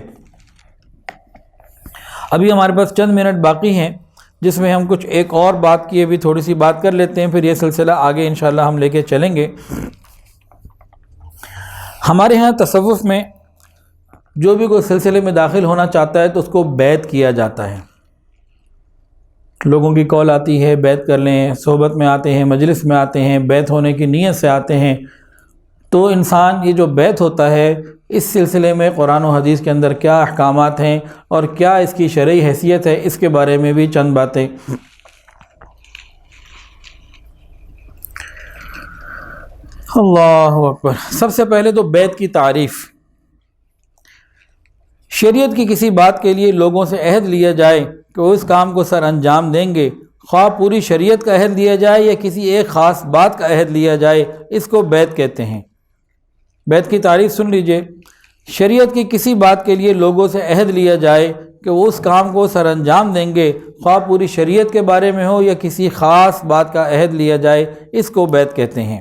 ابھی ہمارے پاس چند منٹ باقی ہیں جس میں ہم کچھ ایک اور بات کی ابھی تھوڑی سی بات کر لیتے ہیں، پھر یہ سلسلہ آگے انشاءاللہ ہم لے کے چلیں گے۔ ہمارے ہاں تصوف میں جو بھی کوئی سلسلے میں داخل ہونا چاہتا ہے تو اس کو بیعت کیا جاتا ہے، لوگوں کی کال آتی ہے بیعت کر لیں، صحبت میں آتے ہیں، مجلس میں آتے ہیں، بیعت ہونے کی نیت سے آتے ہیں۔ تو انسان یہ جو بیعت ہوتا ہے اس سلسلے میں قرآن و حدیث کے اندر کیا احکامات ہیں اور کیا اس کی شرعی حیثیت ہے، اس کے بارے میں بھی چند باتیں۔ اللہ اکبر۔ سب سے پہلے تو بیعت کی تعریف۔ شریعت کی کسی بات کے لیے لوگوں سے عہد لیا جائے کہ وہ اس کام کو سر انجام دیں گے، خواہ پوری شریعت کا عہد لیا جائے یا کسی ایک خاص بات کا عہد لیا جائے، اس کو بیعت کہتے ہیں۔ بیعت کی تعریف سن لیجئے۔ شریعت کی کسی بات کے لیے لوگوں سے عہد لیا جائے کہ وہ اس کام کو سر انجام دیں گے، خواہ پوری شریعت کے بارے میں ہو یا کسی خاص بات کا عہد لیا جائے، اس کو بیعت کہتے ہیں۔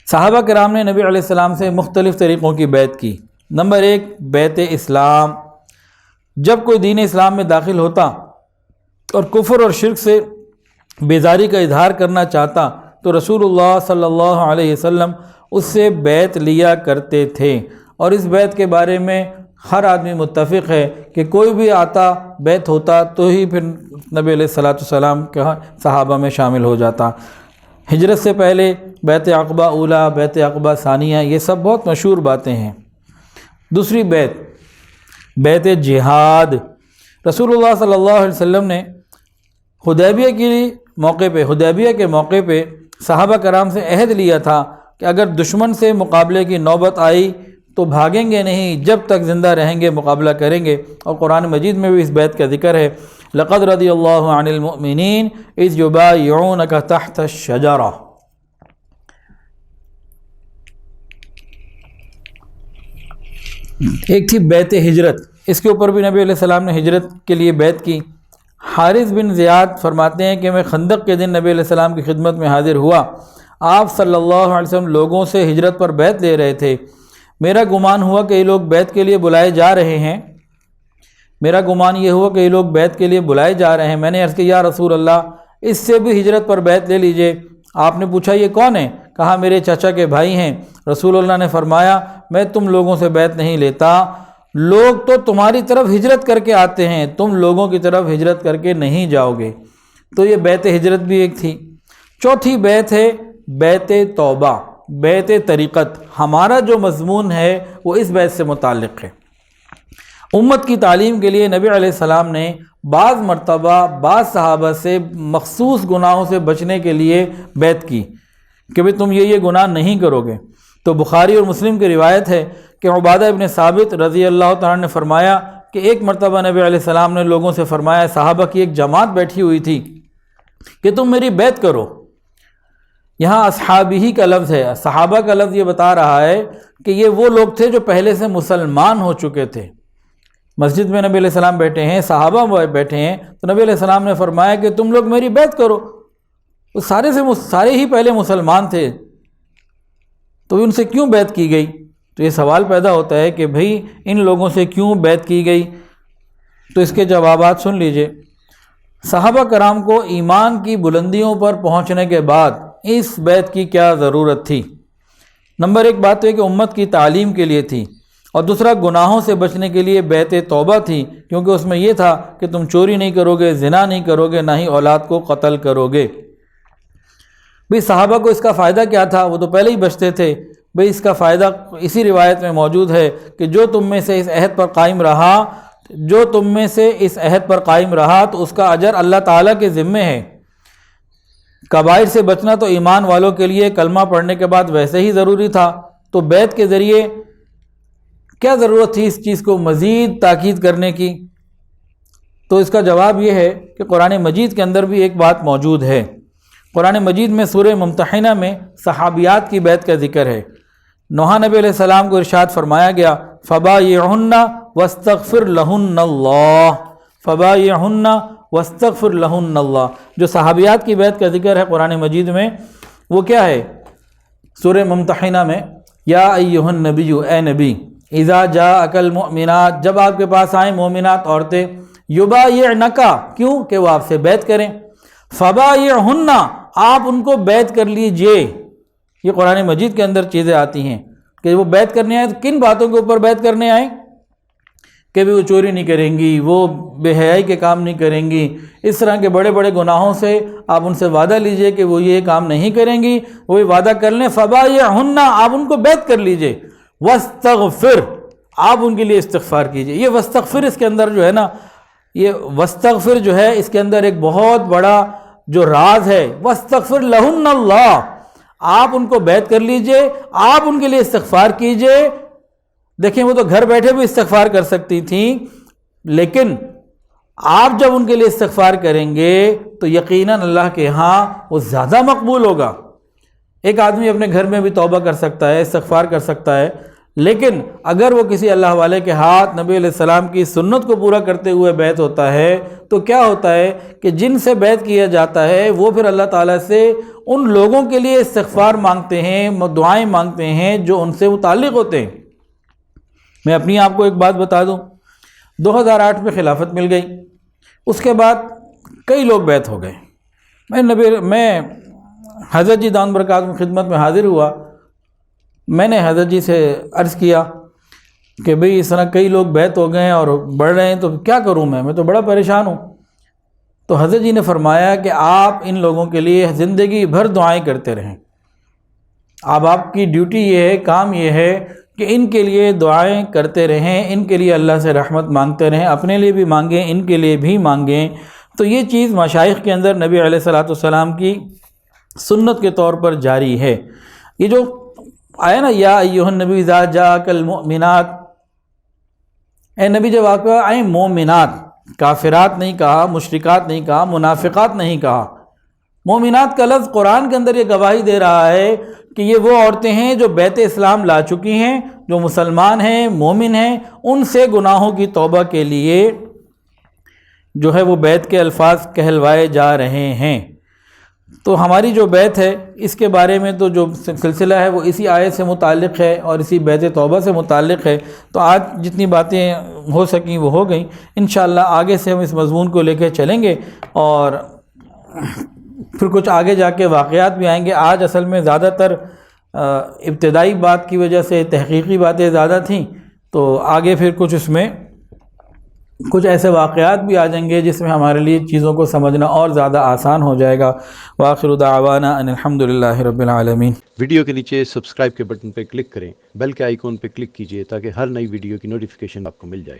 صحابہ کرام نے نبی علیہ السلام سے مختلف طریقوں کی بیعت کی۔ نمبر 1، بیعت اسلام۔ جب کوئی دین اسلام میں داخل ہوتا اور کفر اور شرک سے بیزاری کا اظہار کرنا چاہتا تو رسول اللہ صلی اللہ علیہ وسلم اس سے بیعت لیا کرتے تھے، اور اس بیعت کے بارے میں ہر آدمی متفق ہے کہ کوئی بھی آتا بیعت ہوتا تو ہی پھر نبی علیہ السلام کے صحابہ میں شامل ہو جاتا۔ ہجرت سے پہلے بیعت عقبہ اولیٰ، بیعت عقبہ ثانیہ، یہ سب بہت مشہور باتیں ہیں۔ دوسری بیعت، بیعت جہاد۔ رسول اللہ صلی اللہ علیہ وسلم نے حدیبیہ کے موقع پہ صحابہ کرام سے عہد لیا تھا کہ اگر دشمن سے مقابلے کی نوبت آئی تو بھاگیں گے نہیں، جب تک زندہ رہیں گے مقابلہ کریں گے، اور قرآن مجید میں بھی اس بیعت کا ذکر ہے۔ لقد رضی اللہ عن المؤمنین اذ یبایعونک تحت الشجرہ۔ ایک تھی بیعت ہجرت، اس کے اوپر بھی نبی علیہ السلام نے ہجرت کے لیے بیعت کی۔ حارث بن زیاد فرماتے ہیں کہ میں خندق کے دن نبی علیہ السلام کی خدمت میں حاضر ہوا، آپ صلی اللہ علیہ وسلم لوگوں سے ہجرت پر بیعت لے رہے تھے۔ میرا گمان ہوا کہ یہ لوگ بیعت کے لیے بلائے جا رہے ہیں، میں نے عرض کیا یا رسول اللہ اس سے بھی ہجرت پر بیعت لے لیجئے۔ آپ نے پوچھا یہ کون ہے؟ کہا میرے چچا کے بھائی ہیں۔ رسول اللہ نے فرمایا میں تم لوگوں سے بیعت نہیں لیتا، لوگ تو تمہاری طرف ہجرت کر کے آتے ہیں، تم لوگوں کی طرف ہجرت کر کے نہیں جاؤ گے۔ تو یہ بیعت ہجرت بھی ایک تھی۔ چوتھی بیعت ہے بیعت توبہ، بیعت طریقت۔ ہمارا جو مضمون ہے وہ اس بیعت سے متعلق ہے۔ امت کی تعلیم کے لیے نبی علیہ السلام نے بعض مرتبہ بعض صحابہ سے مخصوص گناہوں سے بچنے کے لیے بیعت کی کہ بھئی تم یہ گناہ نہیں کرو گے۔ تو بخاری اور مسلم کی روایت ہے کہ عبادہ ابن ثابت رضی اللہ تعالیٰ نے فرمایا کہ ایک مرتبہ نبی علیہ السلام نے لوگوں سے فرمایا، صحابہ کی ایک جماعت بیٹھی ہوئی تھی، کہ تم میری بیعت کرو۔ یہاں اصحابہ کا لفظ ہے، صحابہ کا لفظ یہ بتا رہا ہے کہ یہ وہ لوگ تھے جو پہلے سے مسلمان ہو چکے تھے۔ مسجد میں نبی علیہ السلام بیٹھے ہیں، صحابہ بیٹھے ہیں، تو نبی علیہ السلام نے فرمایا کہ تم لوگ میری بیعت کرو۔ وہ سارے ہی پہلے مسلمان تھے، تو ان سے کیوں بیعت کی گئی؟ تو یہ سوال پیدا ہوتا ہے کہ بھئی ان لوگوں سے کیوں بیعت کی گئی؟ تو اس کے جوابات سن لیجئے۔ صحابہ کرام کو ایمان کی بلندیوں پر پہنچنے کے بعد اس بیعت کی کیا ضرورت تھی؟ نمبر 1 بات ہے کہ امت کی تعلیم کے لیے تھی، اور دوسرا گناہوں سے بچنے کے لیے بیعت توبہ تھی، کیونکہ اس میں یہ تھا کہ تم چوری نہیں کرو گے، زنا نہیں کرو گے، نہ ہی اولاد کو قتل کرو گے۔ بھئی صحابہ کو اس کا فائدہ کیا تھا؟ وہ تو پہلے ہی بچتے تھے۔ بھئی اس کا فائدہ اسی روایت میں موجود ہے کہ جو تم میں سے اس عہد پر قائم رہا تو اس کا اجر اللہ تعالیٰ کے ذمے ہے۔ کبائر سے بچنا تو ایمان والوں کے لیے کلمہ پڑھنے کے بعد ویسے ہی ضروری تھا، تو بیعت کے ذریعے کیا ضرورت تھی اس چیز کو مزید تاکید کرنے کی؟ تو اس کا جواب یہ ہے کہ قرآن مجید کے اندر بھی ایک بات موجود ہے۔ قرآن مجید میں سورہ ممتحنہ میں صحابیات کی بیعت کا ذکر ہے نوح نبی علیہ السلام کو ارشاد فرمایا گیا فبایعہن واستغفر لہن اللہ، فبایعہن واستغفر لہن اللہ۔ جو صحابیات کی بیعت کا ذکر ہے قرآن مجید میں وہ کیا ہے؟ سورہ ممتحنہ میں یا ایہا النبی، اے نبی، اذا جاءک المؤمنات، جب آپ کے پاس آئیں مومنات عورتیں، یبایعنک، کیوں کہ وہ آپ سے بیعت کریں، فبایعہن، آپ ان کو بیعت کر لیجئے۔ یہ قرآن مجید کے اندر چیزیں آتی ہیں کہ وہ بیعت کرنے آئیں، تو کن باتوں کے اوپر بیعت کرنے آئیں؟ کہ بھی وہ چوری نہیں کریں گی، وہ بے حیائی کے کام نہیں کریں گی، اس طرح کے بڑے بڑے گناہوں سے آپ ان سے وعدہ لیجئے کہ وہ یہ کام نہیں کریں گی، وہ وعدہ کر لیں، فبایعہن، آپ ان کو بیعت کر لیجئے، واستغفر، آپ ان کے لیے استغفار کیجئے۔ یہ واستغفر اس کے اندر جو ہے نا، یہ واستغفر جو ہے اس کے اندر ایک بہت بڑا جو راز ہے، واستغفر لہن اللہ، آپ ان کو بیعت کر لیجئے، آپ ان کے لیے استغفار کیجئے۔ دیکھیں وہ تو گھر بیٹھے بھی استغفار کر سکتی تھیں، لیکن آپ جب ان کے لیے استغفار کریں گے تو یقیناً اللہ کے ہاں وہ زیادہ مقبول ہوگا۔ ایک آدمی اپنے گھر میں بھی توبہ کر سکتا ہے، استغفار کر سکتا ہے، لیکن اگر وہ کسی اللہ والے کے ہاتھ نبی علیہ السلام کی سنت کو پورا کرتے ہوئے بیعت ہوتا ہے تو کیا ہوتا ہے کہ جن سے بیعت کیا جاتا ہے وہ پھر اللہ تعالیٰ سے ان لوگوں کے لیے استغفار مانگتے ہیں، دعائیں مانگتے ہیں جو ان سے متعلق ہوتے ہیں۔ میں اپنی آپ کو ایک بات بتا دوں، 2008 میں خلافت مل گئی، اس کے بعد کئی لوگ بیعت ہو گئے۔ میں حضرت جی دامت برکاتہم کی خدمت میں حاضر ہوا، میں نے حضرت جی سے عرض کیا کہ بھئی اس طرح کئی لوگ بیعت ہو گئے ہیں اور بڑھ رہے ہیں، تو کیا کروں میں تو بڑا پریشان ہوں۔ تو حضرت جی نے فرمایا کہ آپ ان لوگوں کے لیے زندگی بھر دعائیں کرتے رہیں۔ آپ کی ڈیوٹی یہ ہے، کام یہ ہے کہ ان کے لیے دعائیں کرتے رہیں، ان کے لیے اللہ سے رحمت مانگتے رہیں، اپنے لیے بھی مانگیں، ان کے لیے بھی مانگیں۔ تو یہ چیز مشائخ کے اندر نبی علیہ الصلوۃ والسلام کی سنت کے طور پر جاری ہے۔ یہ جو آیا نا یا ایھا النبی اذا جاءک المؤمنات، اے نبی جب آپ کو آئیں مومنات، کافرات نہیں کہا، مشرکات نہیں کہا، منافقات نہیں کہا، مومنات کا لفظ قرآن کے اندر یہ گواہی دے رہا ہے کہ یہ وہ عورتیں ہیں جو بیت اسلام لا چکی ہیں، جو مسلمان ہیں، مومن ہیں، ان سے گناہوں کی توبہ کے لیے جو ہے وہ بیت کے الفاظ کہلوائے جا رہے ہیں۔ تو ہماری جو بیت ہے اس کے بارے میں تو جو سلسلہ ہے وہ اسی آیت سے متعلق ہے اور اسی بیت توبہ سے متعلق ہے۔ تو آج جتنی باتیں ہو سکیں وہ ہو گئیں، انشاءاللہ آگے سے ہم اس مضمون کو لے کے چلیں گے اور پھر کچھ آگے جا کے واقعات بھی آئیں گے۔ آج اصل میں زیادہ تر ابتدائی بات کی وجہ سے تحقیقی باتیں زیادہ تھیں، تو آگے پھر کچھ اس میں کچھ ایسے واقعات بھی آ جائیں گے جس میں ہمارے لیے چیزوں کو سمجھنا اور زیادہ آسان ہو جائے گا۔ وآخر دعوانا ان الحمدللہ رب العالمین۔ ویڈیو کے نیچے سبسکرائب کے بٹن پہ کلک کریں، بیل کے آئیکن پہ کلک کیجئے تاکہ ہر نئی ویڈیو کی نوٹیفیکیشن آپ کو مل جائے۔